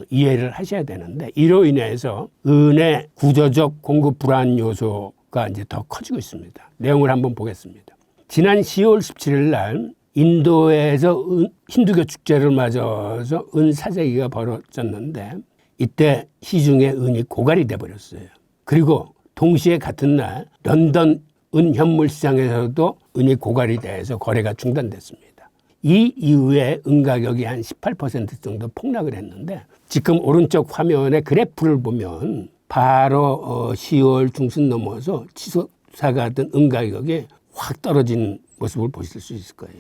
이해를 하셔야 되는데 이로 인해서 은의 구조적 공급 불안 요소가 이제 더 커지고 있습니다. 내용을 한번 보겠습니다. 지난 10월 17일 날 인도에서 힌두교 축제를 맞아서 은 사재기가 벌어졌는데 이때 시중에 은이 고갈이 돼버렸어요. 그리고 동시에 같은 날 런던 은 현물 시장에서도 은이 고갈이 돼서 거래가 중단됐습니다. 이 이후에 은 가격이 한 18% 정도 폭락을 했는데 지금 오른쪽 화면의 그래프를 보면 바로 10월 중순 넘어서 치솟아가 던 은 가격이 확 떨어진 모습을 보실 수 있을 거예요.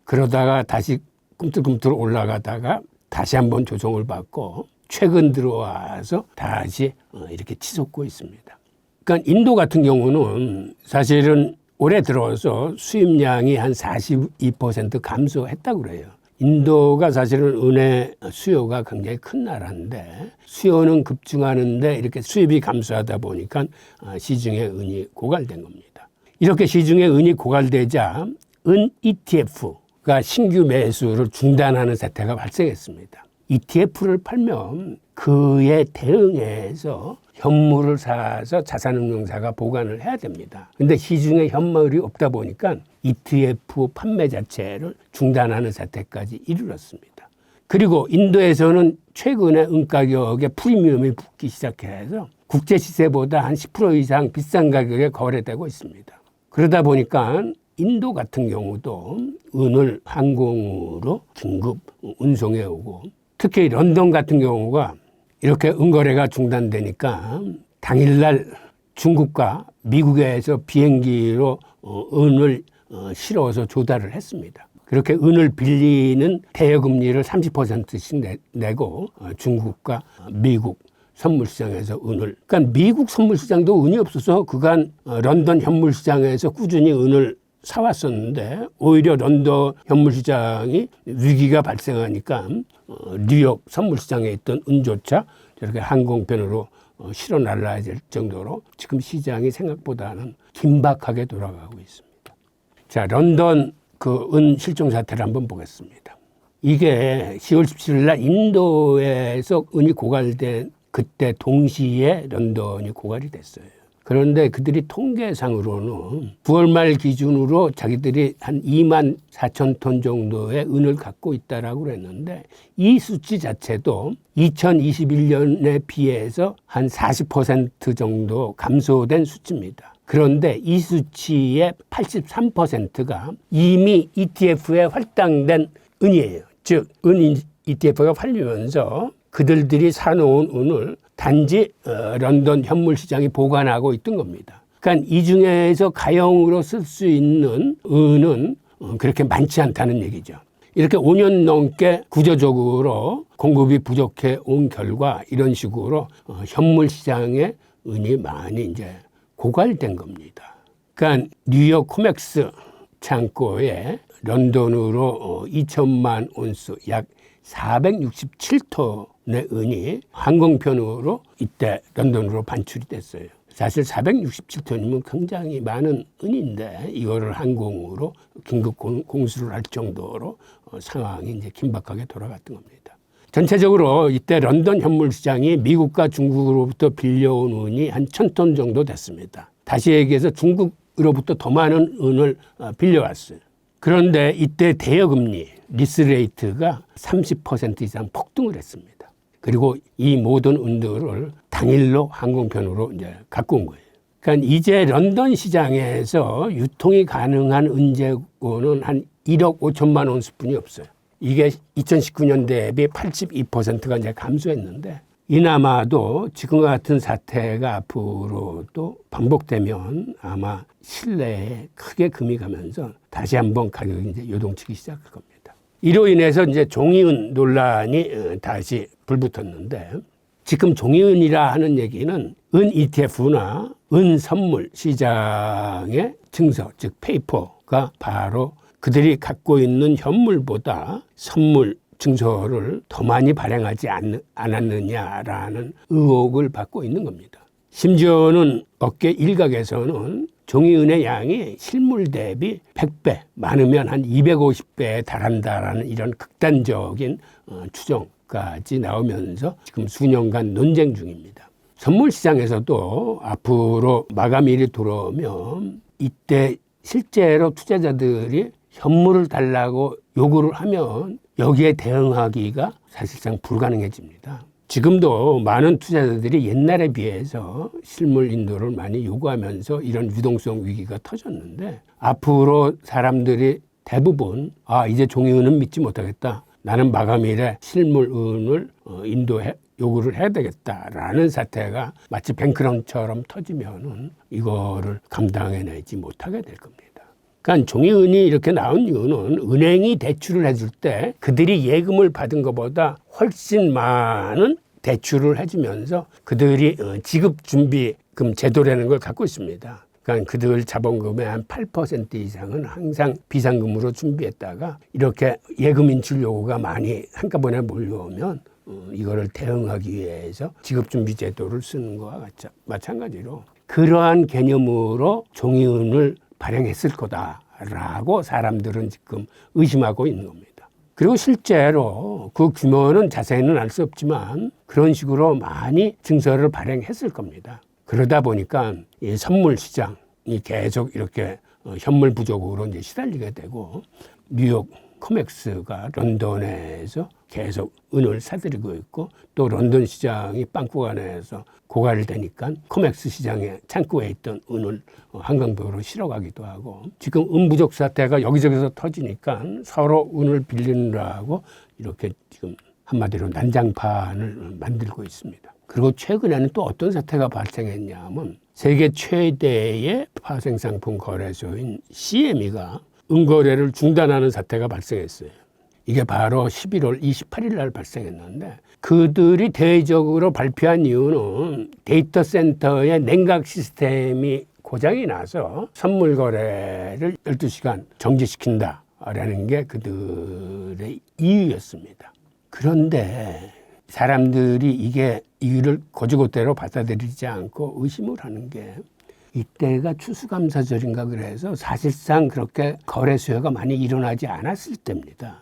그러다가 다시 꿈틀꿈틀 올라가다가 다시 한번 조정을 받고 최근 들어와서 다시 이렇게 치솟고 있습니다. 그러니까 인도 같은 경우는 사실은 올해 들어서 수입량이 한 42% 감소했다고 그래요. 인도가 사실은 은의 수요가 굉장히 큰 나라인데 수요는 급증하는데 이렇게 수입이 감소하다 보니까 시중에 은이 고갈된 겁니다. 이렇게 시중에 은이 고갈되자 은 ETF가 신규 매수를 중단하는 사태가 발생했습니다. ETF를 팔면 그에 대응해서 현물을 사서 자산운용사가 보관을 해야 됩니다. 근데 시중에 현물이 없다 보니까 ETF 판매 자체를 중단하는 사태까지 이르렀습니다. 그리고 인도에서는 최근에 은 가격에 프리미엄이 붙기 시작해서 국제 시세보다 한 10% 이상 비싼 가격에 거래되고 있습니다. 그러다 보니까 인도 같은 경우도 은을 항공으로 긴급 운송해 오고 특히 런던 같은 경우가 이렇게 은거래가 중단되니까 당일날 중국과 미국에서 비행기로 은을 실어서 조달을 했습니다. 그렇게 은을 빌리는 대여금리를 30%씩 내고 중국과 미국 선물시장에서 은을, 그러니까 미국 선물시장도 은이 없어서 그간 런던 현물시장에서 꾸준히 은을 사왔었는데 오히려 런던 현물시장이 위기가 발생하니까 뉴욕 선물시장에 있던 은조차 저렇게 항공편으로 실어 날라야 될 정도로 지금 시장이 생각보다는 긴박하게 돌아가고 있습니다. 자, 런던 그 은 실종 사태를 한번 보겠습니다. 이게 10월 17일 날 인도에서 은이 고갈된 그때 동시에 런던이 고갈이 됐어요. 그런데 그들이 통계상으로는 9월 말 기준으로 자기들이 한 2만 4천 톤 정도의 은을 갖고 있다라고 그랬는데 이 수치 자체도 2021년에 비해서 한 40% 정도 감소된 수치입니다. 그런데 이 수치의 83%가 이미 ETF에 할당된 은이에요. 즉, 은 ETF가 팔리면서 그들이 사놓은 은을 단지 런던 현물시장이 보관하고 있던 겁니다. 그러니까 이 중에서 가형으로 쓸 수 있는 은은 그렇게 많지 않다는 얘기죠. 이렇게 5년 넘게 구조적으로 공급이 부족해 온 결과 이런 식으로 현물시장에 은이 많이 이제 고갈된 겁니다. 그러니까 뉴욕 코맥스 창고에 런던으로 2천만 온스 약 467톤의 은이 항공편으로 이때 런던으로 반출이 됐어요. 사실 467톤이면 굉장히 많은 은인데 이거를 항공으로 긴급 공수를 할 정도로 상황이 이제 긴박하게 돌아갔던 겁니다. 전체적으로 이때 런던 현물시장이 미국과 중국으로부터 빌려온 은이 한 1,000톤 정도 됐습니다. 다시 얘기해서 중국으로부터 더 많은 은을 빌려왔어요. 그런데 이때 대여금리, 리스레이트가 30% 이상 폭등을 했습니다. 그리고 이 모든 은들을 당일로 항공편으로 이제 갖고 온 거예요. 그러니까 이제 런던 시장에서 유통이 가능한 은재고는 한 1억 5천만 온스뿐이 없어요. 이게 2019년 대비 82%가 이제 감소했는데 이나마도 지금과 같은 사태가 앞으로도 반복되면 아마 신뢰에 크게 금이 가면서 다시 한번 가격이 이제 요동치기 시작할 겁니다. 이로 인해서 이제 종이은 논란이 다시 불붙었는데 지금 종이은이라 하는 얘기는 은 ETF나 은 선물 시장의 증서, 즉 페이퍼가 바로 그들이 갖고 있는 현물보다 선물 증서를 더 많이 발행하지 않았느냐라는 의혹을 받고 있는 겁니다. 심지어는 업계 일각에서는 종이은의 양이 실물 대비 100배, 많으면 한 250배에 달한다라는 이런 극단적인 추정까지 나오면서 지금 수년간 논쟁 중입니다. 선물 시장에서도 앞으로 마감일이 들어오면 이때 실제로 투자자들이 현물을 달라고 요구를 하면 여기에 대응하기가 사실상 불가능해집니다. 지금도 많은 투자자들이 옛날에 비해서 실물 인도를 많이 요구하면서 이런 유동성 위기가 터졌는데 앞으로 사람들이 대부분 이제 종이은은 믿지 못하겠다. 나는 마감일에 실물은을 요구를 해야 되겠다라는 사태가 마치 뱅크런처럼 터지면은 이거를 감당해내지 못하게 될 겁니다. 그러니까 종이은이 이렇게 나온 이유는 은행이 대출을 해줄 때 그들이 예금을 받은 것보다 훨씬 많은 대출을 해주면서 그들이 지급준비금 제도라는 걸 갖고 있습니다. 그러니까 그들 자본금의 한 8% 이상은 항상 비상금으로 준비했다가 이렇게 예금 인출 요구가 많이 한꺼번에 몰려오면 이거를 대응하기 위해서 지급준비제도를 쓰는 것과 마찬가지로 그러한 개념으로 종이은을 발행했을 거다라고 사람들은 지금 의심하고 있는 겁니다. 그리고 실제로 그 규모는 자세히는 알 수 없지만 그런 식으로 많이 증서를 발행했을 겁니다. 그러다 보니까 이 선물 시장이 계속 이렇게 현물 부족으로 이제 시달리게 되고 뉴욕 코맥스가 런던에서 계속 은을 사들이고 있고 또 런던 시장이 빵꾸가 나서 고갈되니까 코맥스 시장에 창고에 있던 은을 한강도로 실어가기도 하고 지금 은 부족 사태가 여기저기서 터지니까 서로 은을 빌리느라고 이렇게 지금 한마디로 난장판을 만들고 있습니다. 그리고 최근에는 또 어떤 사태가 발생했냐면 세계 최대의 파생상품 거래소인 CME가 은거래를 중단하는 사태가 발생했어요. 이게 바로 11월 28일 날 발생했는데 그들이 대외적으로 발표한 이유는 데이터 센터의 냉각 시스템이 고장이 나서 선물 거래를 12시간 정지시킨다라는 게 그들의 이유였습니다. 그런데 사람들이 이게 이유를 거지것대로 받아들이지 않고 의심을 하는 게 이때가 추수감사절인가 그래서 사실상 그렇게 거래 수요가 많이 일어나지 않았을 때입니다.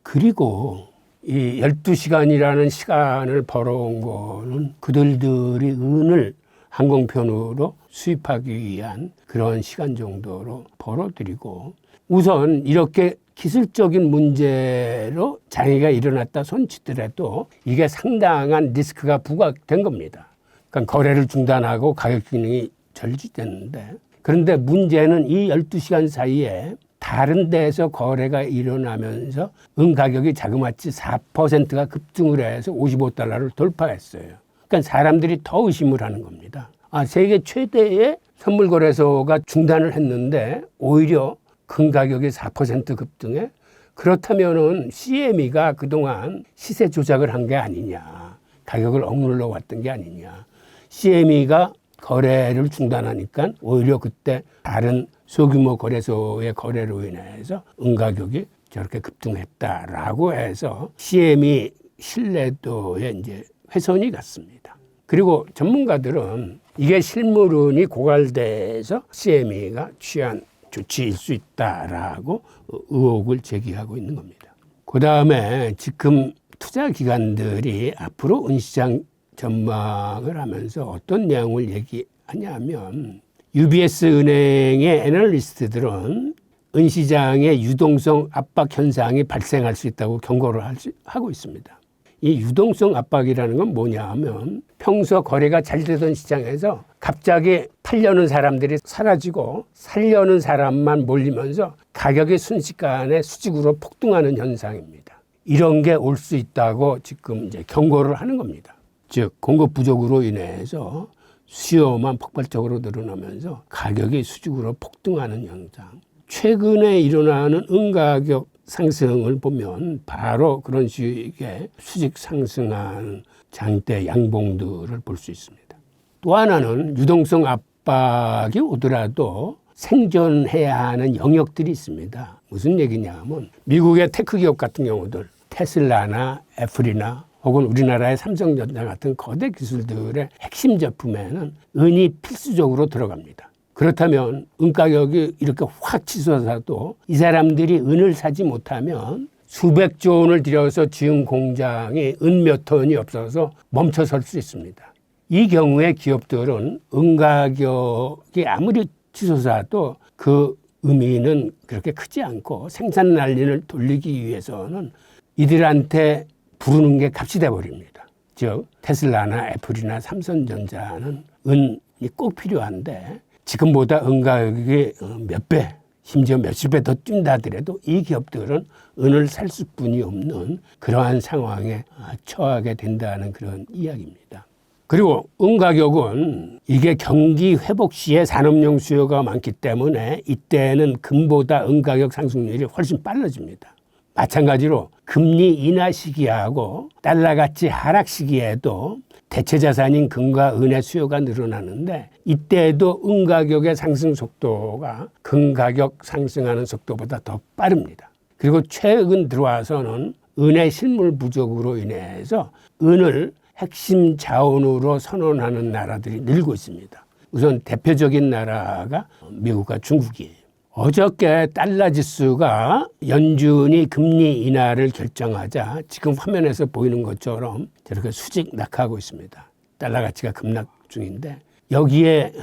그리고 이 12시간이라는 시간을 벌어온 거는 그들이 은을 항공편으로 수입하기 위한 그런 시간 정도로 벌어들이고 우선 이렇게 기술적인 문제로 장애가 일어났다 손치더라도 이게 상당한 리스크가 부과된 겁니다. 그러니까 거래를 중단하고 가격 기능이 절지됐는데 그런데 문제는 이 12시간 사이에 다른 데에서 거래가 일어나면서 은 가격이 자그마치 4%가 급등을 해서 $55를 돌파했어요. 그러니까 사람들이 더 의심을 하는 겁니다. 세계 최대의 선물 거래소가 중단을 했는데 오히려 금 가격이 4% 급등해? 그렇다면은 CME가 그동안 시세 조작을 한 게 아니냐. 가격을 억눌러 왔던 게 아니냐. CME가 거래를 중단하니까 오히려 그때 다른 소규모 거래소의 거래로 인해서 은 가격이 저렇게 급등했다라고 해서 CME 신뢰도에 이제 훼손이 갔습니다. 그리고 전문가들은 이게 실물은이 고갈돼서 CME가 취한 조치일 수 있다라고 의혹을 제기하고 있는 겁니다. 그 다음에 지금 투자 기관들이 앞으로 은시장 전망을 하면서 어떤 내용을 얘기하냐면 UBS 은행의 애널리스트들은 은시장의 유동성 압박 현상이 발생할 수 있다고 경고를 하고 있습니다. 이 유동성 압박이라는 건 뭐냐 하면 평소 거래가 잘 되던 시장에서 갑자기 팔려는 사람들이 사라지고 살려는 사람만 몰리면서 가격이 순식간에 수직으로 폭등하는 현상입니다. 이런 게 올 수 있다고 지금 이제 경고를 하는 겁니다. 즉 공급 부족으로 인해서 수요만 폭발적으로 늘어나면서 가격이 수직으로 폭등하는 현상. 최근에 일어나는 은 가격 상승을 보면 바로 그런 식의 수직 상승하는 장대 양봉들을 볼 수 있습니다. 또 하나는 유동성 압박이 오더라도 생존해야 하는 영역들이 있습니다. 무슨 얘기냐면 미국의 테크 기업 같은 경우들 테슬라나 애플이나 혹은 우리나라의 삼성전자 같은 거대 기술들의 핵심 제품에는 은이 필수적으로 들어갑니다. 그렇다면 은 가격이 이렇게 확 치솟아도 이 사람들이 은을 사지 못하면 수백조 원을 들여서 지은 공장이 은 몇 톤이 없어서 멈춰설 수 있습니다. 이 경우에 기업들은 은 가격이 아무리 치솟아도 그 의미는 그렇게 크지 않고 생산 라인을 돌리기 위해서는 이들한테 부르는 게 값이 돼버립니다. 즉 테슬라나 애플이나 삼성전자는 은이 꼭 필요한데 지금보다 은 가격이 몇 배, 심지어 몇십 배 더 뛴다 하더라도 이 기업들은 은을 살 수뿐이 없는 그러한 상황에 처하게 된다는 그런 이야기입니다. 그리고 은 가격은 이게 경기 회복 시에 산업용 수요가 많기 때문에 이때는 금보다 은 가격 상승률이 훨씬 빨라집니다. 마찬가지로 금리 인하 시기하고 달러 가치 하락 시기에도 대체 자산인 금과 은의 수요가 늘어나는데 이때에도 은 가격의 상승 속도가 금 가격 상승하는 속도보다 더 빠릅니다. 그리고 최근 들어와서는 은의 실물 부족으로 인해서 은을 핵심 자원으로 선언하는 나라들이 늘고 있습니다. 우선 대표적인 나라가 미국과 중국이에요. 어저께 달러 지수가 연준이 금리 인하를 결정하자 지금 화면에서 보이는 것처럼 저렇게 수직 낙하하고 있습니다. 달러 가치가 급락 중인데 여기에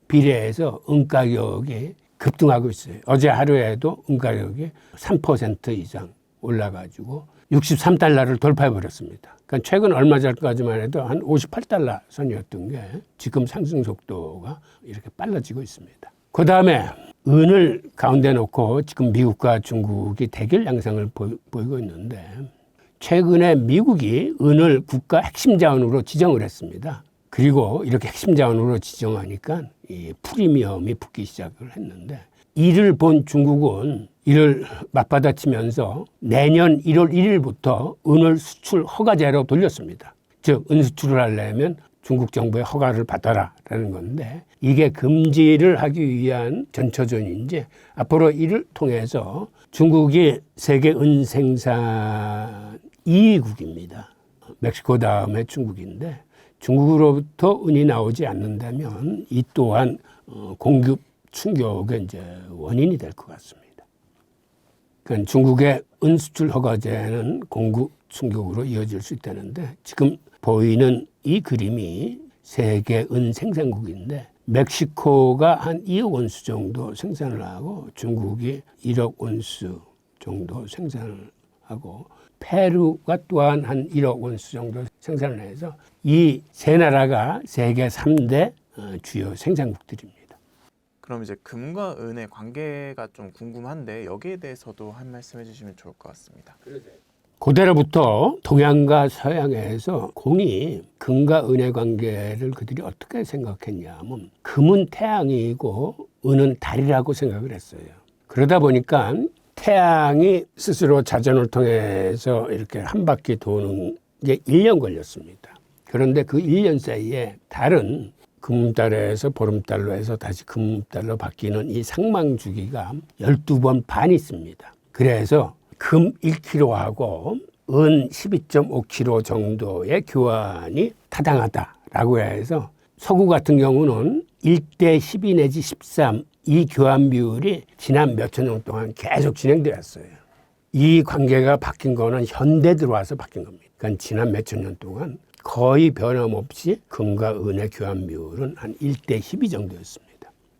비례해서 은 가격이 급등하고 있어요. 어제 하루에도 은 가격이 3% 이상 올라가지고 63달러를 돌파해버렸습니다. 그러니까 최근 얼마 전까지만 해도 한 58달러 선이었던 게 지금 상승 속도가 이렇게 빨라지고 있습니다. 그 다음에 은을 가운데 놓고 지금 미국과 중국이 대결 양상을 보이고 있는데 최근에 미국이 은을 국가 핵심 자원으로 지정을 했습니다. 그리고 이렇게 핵심 자원으로 지정하니까 이 프리미엄이 붙기 시작을 했는데 이를 본 중국은 이를 맞받아치면서 내년 1월 1일부터 은을 수출 허가제로 돌렸습니다. 즉, 은 수출을 하려면 중국 정부의 허가를 받아라라는 건데 이게 금지를 하기 위한 전초전인지 앞으로 이를 통해서 중국이 세계 은 생산 2위국입니다. 멕시코 다음에 중국인데 중국으로부터 은이 나오지 않는다면 이 또한 공급 충격의 이제 원인이 될 것 같습니다. 그러니까 중국의 은 수출 허가제는 공급 충격으로 이어질 수 있다는데 지금 보이는 이 그림이 세계 은 생산국인데 멕시코가 한 2억 온수 정도 생산을 하고 중국이 1억 온수 정도 생산을 하고 페루가 또한 한 1억 온수 정도 생산을 해서 이 세 나라가 세계 3대 주요 생산국들입니다. 그럼 이제 금과 은의 관계가 좀 궁금한데 여기에 대해서도 한 말씀 해주시면 좋을 것 같습니다. 고대로부터 동양과 서양에서 공이 금과 은의 관계를 그들이 어떻게 생각했냐면 금은 태양이고 은은 달이라고 생각을 했어요. 그러다 보니까 태양이 스스로 자전을 통해서 이렇게 한 바퀴 도는 게 1년 걸렸습니다. 그런데 그 1년 사이에 달은 금달에서 보름달로 해서 다시 금달로 바뀌는 이 상망 주기가 12번 반 있습니다. 그래서 금 1kg하고 은 12.5kg 정도의 교환이 타당하다라고 해서 서구 같은 경우는 1대 12 내지 13 이 교환 비율이 지난 몇천 년 동안 계속 진행되었어요. 이 관계가 바뀐 거는 현대 들어와서 바뀐 겁니다. 그러니까 지난 몇천 년 동안 거의 변함없이 금과 은의 교환 비율은 한 1대 12 정도였습니다.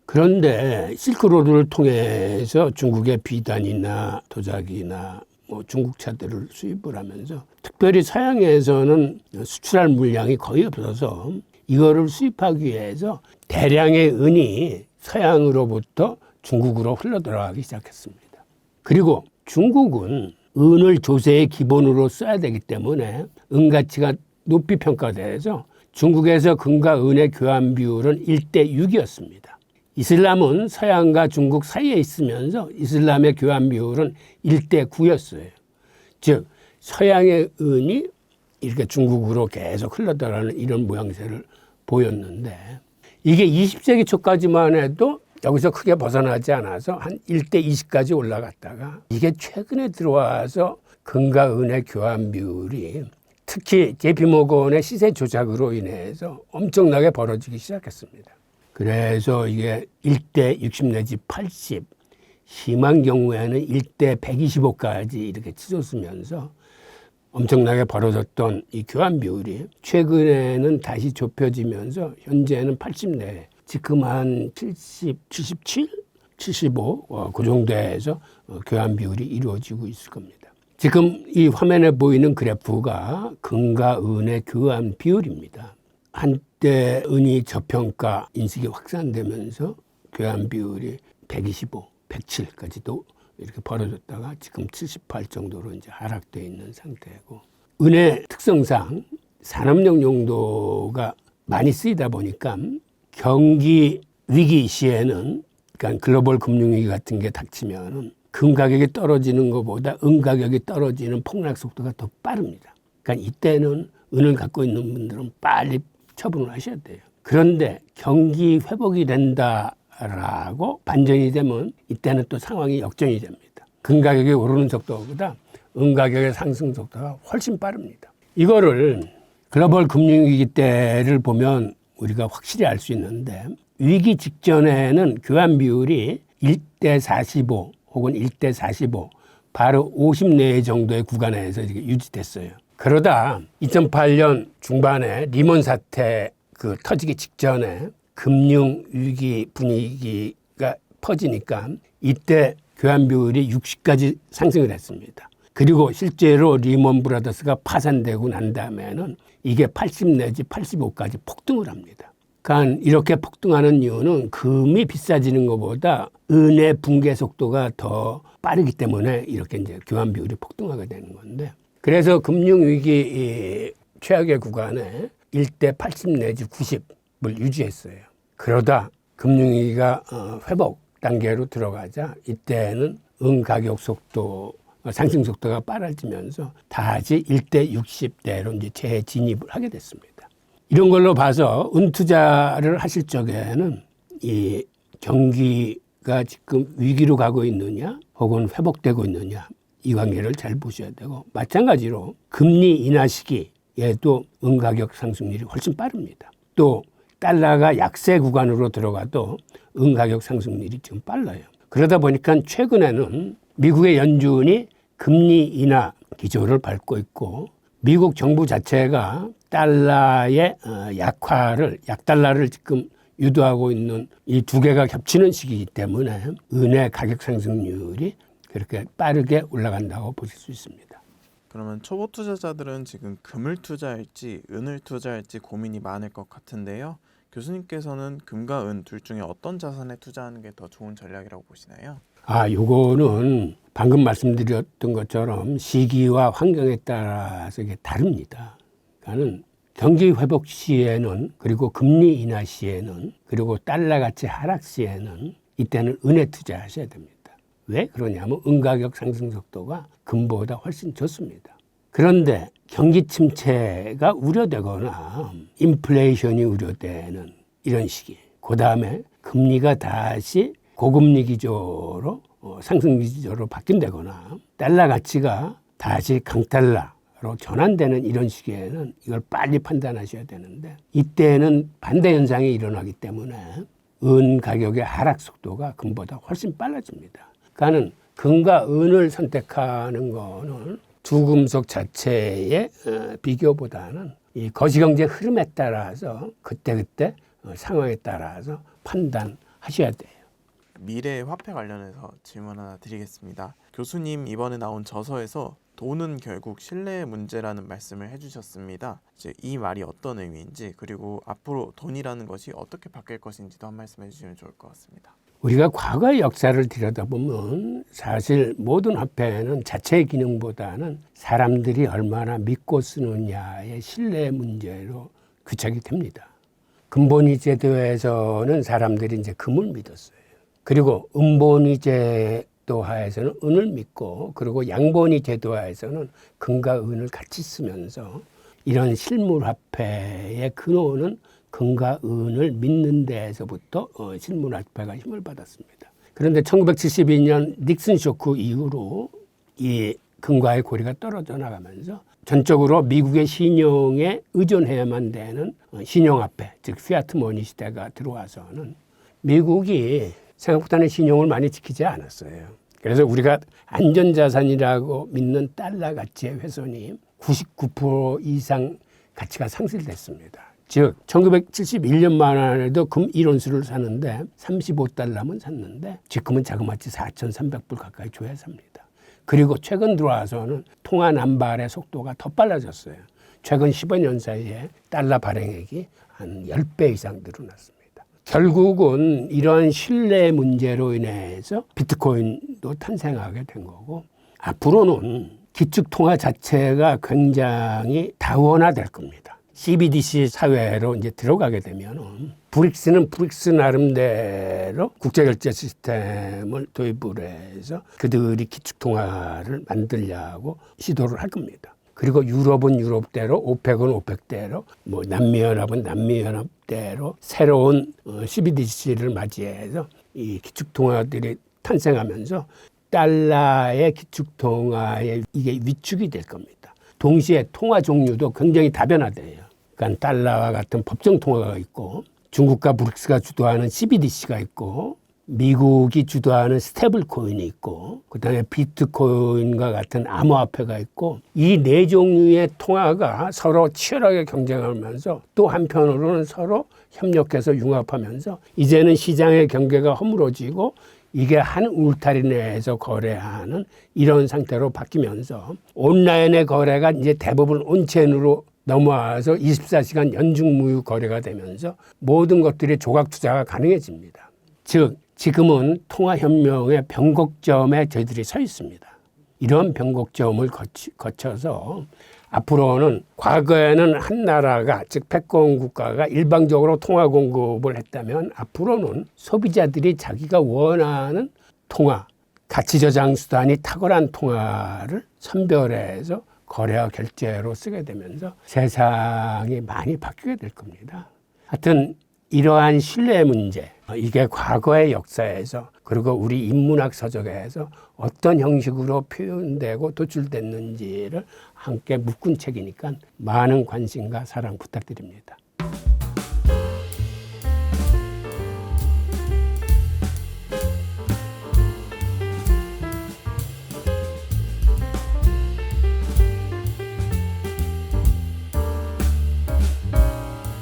그런데 실크로드를 통해서 중국의 비단이나 도자기나 중국 차들을 수입을 하면서 특별히 서양에서는 수출할 물량이 거의 없어서 이거를 수입하기 위해서 대량의 은이 서양으로부터 중국으로 흘러들어가기 시작했습니다. 그리고 중국은 은을 조세의 기본으로 써야 되기 때문에 은 가치가 높이 평가돼서 중국에서 금과 은의 교환 비율은 1대 6이었습니다. 이슬람은 서양과 중국 사이에 있으면서 이슬람의 교환 비율은 1대 9였어요. 즉 서양의 은이 이렇게 중국으로 계속 흘러들어가는 이런 모양새를 보였는데 이게 20세기 초까지만 해도 여기서 크게 벗어나지 않아서 한 1대 20까지 올라갔다가 이게 최근에 들어와서 금과 은의 교환 비율이 특히 JP모건의 시세 조작으로 인해서 엄청나게 벌어지기 시작했습니다. 그래서 이게 1대 60 내지 80, 심한 경우에는 1대 125까지 이렇게 치솟으면서 엄청나게 벌어졌던 이 교환 비율이 최근에는 다시 좁혀지면서 현재는 80 내에 지금 한 70, 77, 75 그 정도에서 교환 비율이 이루어지고 있을 겁니다. 지금 이 화면에 보이는 그래프가 금과 은의 교환 비율입니다. 한때 은이 저평가 인식이 확산되면서 교환 비율이 125, 107까지도 이렇게 벌어졌다가 지금 78 정도로 이제 하락되어 있는 상태고 은의 특성상 산업용 용도가 많이 쓰이다 보니까 경기 위기 시에는 그러니까 글로벌 금융위기 같은 게 닥치면은 금 가격이 떨어지는 것보다 은 가격이 떨어지는 폭락 속도가 더 빠릅니다. 그러니까 이때는 은을 갖고 있는 분들은 빨리 처분을 하셔야 돼요. 그런데 경기 회복이 된다라고 반전이 되면 이때는 또 상황이 역전이 됩니다. 금 가격이 오르는 속도보다 은 가격의 상승 속도가 훨씬 빠릅니다. 이거를 글로벌 금융위기 때를 보면 우리가 확실히 알 수 있는데 위기 직전에는 교환 비율이 1대 45 혹은 1대 45 바로 50 내외 정도의 구간에서 이렇게 유지됐어요. 그러다 2008년 중반에 리먼 사태 터지기 직전에 금융 위기 분위기가 퍼지니까 이때 교환 비율이 60까지 상승을 했습니다. 그리고 실제로 리먼 브라더스가 파산되고 난 다음에는 이게 80 내지 85까지 폭등을 합니다. 그러니까 이렇게 폭등하는 이유는 금이 비싸지는 것보다 은의 붕괴 속도가 더 빠르기 때문에 이렇게 이제 교환 비율이 폭등하게 되는 건데, 그래서 금융위기 최악의 구간에 1대 80 내지 90을 유지했어요. 그러다 금융위기가 회복 단계로 들어가자 이때는 은 가격 속도 상승 속도가 빨라지면서 다시 1대 60대로 이제 재진입을 하게 됐습니다. 이런 걸로 봐서 은 투자를 하실 적에는 이 경기가 지금 위기로 가고 있느냐 혹은 회복되고 있느냐 이 관계를 잘 보셔야 되고, 마찬가지로 금리 인하 시기에도 은 가격 상승률이 훨씬 빠릅니다. 또 달러가 약세 구간으로 들어가도 은 가격 상승률이 지금 빨라요. 그러다 보니까 최근에는 미국의 연준이 금리 인하 기조를 밟고 있고 미국 정부 자체가 달러의 약달러를 지금 유도하고 있는 이 두 개가 겹치는 시기이기 때문에 은의 가격 상승률이 그렇게 빠르게 올라간다고 보실 수 있습니다. 그러면 초보 투자자들은 지금 금을 투자할지 은을 투자할지 고민이 많을 것 같은데요. 교수님께서는 금과 은 둘 중에 어떤 자산에 투자하는 게 더 좋은 전략이라고 보시나요? 요거는 방금 말씀드렸던 것처럼 시기와 환경에 따라서 이게 다릅니다. 그러니까는 경기 회복 시에는, 그리고 금리 인하 시에는, 그리고 달러 가치 하락 시에는 이때는 은에 투자하셔야 됩니다. 왜 그러냐면 은 가격 상승 속도가 금보다 훨씬 좋습니다. 그런데 경기 침체가 우려되거나 인플레이션이 우려되는 이런 시기, 그 다음에 금리가 다시 고금리 기조로 상승 기조로 바뀐다거나 달러 가치가 다시 강달러로 전환되는 이런 시기에는 이걸 빨리 판단하셔야 되는데, 이때는 반대 현상이 일어나기 때문에 은 가격의 하락 속도가 금보다 훨씬 빨라집니다. 그러니까는 금과 은을 선택하는 거는 두 금속 자체의 비교보다는 이 거시경제 흐름에 따라서 그때그때 상황에 따라서 판단하셔야 돼요. 미래 화폐 관련해서 질문 하나 드리겠습니다. 교수님 이번에 나온 저서에서 돈은 결국 신뢰의 문제라는 말씀을 해주셨습니다. 이제 이 말이 어떤 의미인지, 그리고 앞으로 돈이라는 것이 어떻게 바뀔 것인지도 한 말씀 해주시면 좋을 것 같습니다. 우리가 과거의 역사를 들여다보면 사실 모든 화폐는 자체의 기능보다는 사람들이 얼마나 믿고 쓰느냐의 신뢰 문제로 귀착이 됩니다. 금본위 제도에서는 사람들이 이제 금을 믿었어요. 그리고 음본위 제도하에서는 은을 믿고, 그리고 양본위 제도하에서는 금과 은을 같이 쓰면서 이런 실물 화폐의 근원은 금과 은을 믿는 데에서부터 실물 화폐가 힘을 받았습니다. 그런데 1972년 닉슨 쇼크 이후로 이 금과의 고리가 떨어져 나가면서 전적으로 미국의 신용에 의존해야만 되는 신용화폐, 즉 피아트 머니 시대가 들어와서는 미국이 생각보다는 신용을 많이 지키지 않았어요. 그래서 우리가 안전자산이라고 믿는 달러 가치의 훼손이 99% 이상 가치가 상실됐습니다. 즉 1971년만 해도 금 1온수를 사는데 35달러면 샀는데 지금은 자그마치 4,300불 가까이 줘야 삽니다. 그리고 최근 들어와서는 통화 남발의 속도가 더 빨라졌어요. 최근 15년 사이에 달러 발행액이 한 10배 이상 늘어났습니다. 결국은 이러한 신뢰 문제로 인해서 비트코인도 탄생하게 된 거고, 앞으로는 기축통화 자체가 굉장히 다원화될 겁니다. CBDC 사회로 이제 들어가게 되면 브릭스는 브릭스 나름대로 국제결제 시스템을 도입을 해서 그들이 기축통화를 만들려고 시도를 할 겁니다. 그리고 유럽은 유럽대로, 오펙은 오펙대로, 뭐 남미연합은 남미연합대로 새로운 CBDC를 맞이해서 이 기축통화들이 탄생하면서 달러의 기축통화에 이게 위축이 될 겁니다. 동시에 통화 종류도 굉장히 다변화돼요. 그러니까 달러와 같은 법정 통화가 있고 중국과 브릭스가 주도하는 CBDC가 있고 미국이 주도하는 스테이블 코인이 있고 그다음에 비트코인과 같은 암호화폐가 있고 이 네 종류의 통화가 서로 치열하게 경쟁하면서 또 한편으로는 서로 협력해서 융합하면서 이제는 시장의 경계가 허물어지고 이게 한 울타리 내에서 거래하는 이런 상태로 바뀌면서 온라인의 거래가 이제 대부분 온체인으로 넘어와서 24시간 연중무휴 거래가 되면서 모든 것들이 조각 투자가 가능해집니다. 즉 지금은 통화혁명의 변곡점에 저희들이 서 있습니다. 이런 변곡점을 거쳐서 앞으로는 과거에는 한 나라가 즉 패권 국가가 일방적으로 통화 공급을 했다면 앞으로는 소비자들이 자기가 원하는 통화, 가치 저장 수단이 탁월한 통화를 선별해서 거래와 결제로 쓰게 되면서 세상이 많이 바뀌게 될 겁니다. 하여튼 이러한 신뢰 문제, 이게 과거의 역사에서 그리고 우리 인문학 서적에서 어떤 형식으로 표현되고 도출됐는지를 함께 묶은 책이니까 많은 관심과 사랑 부탁드립니다.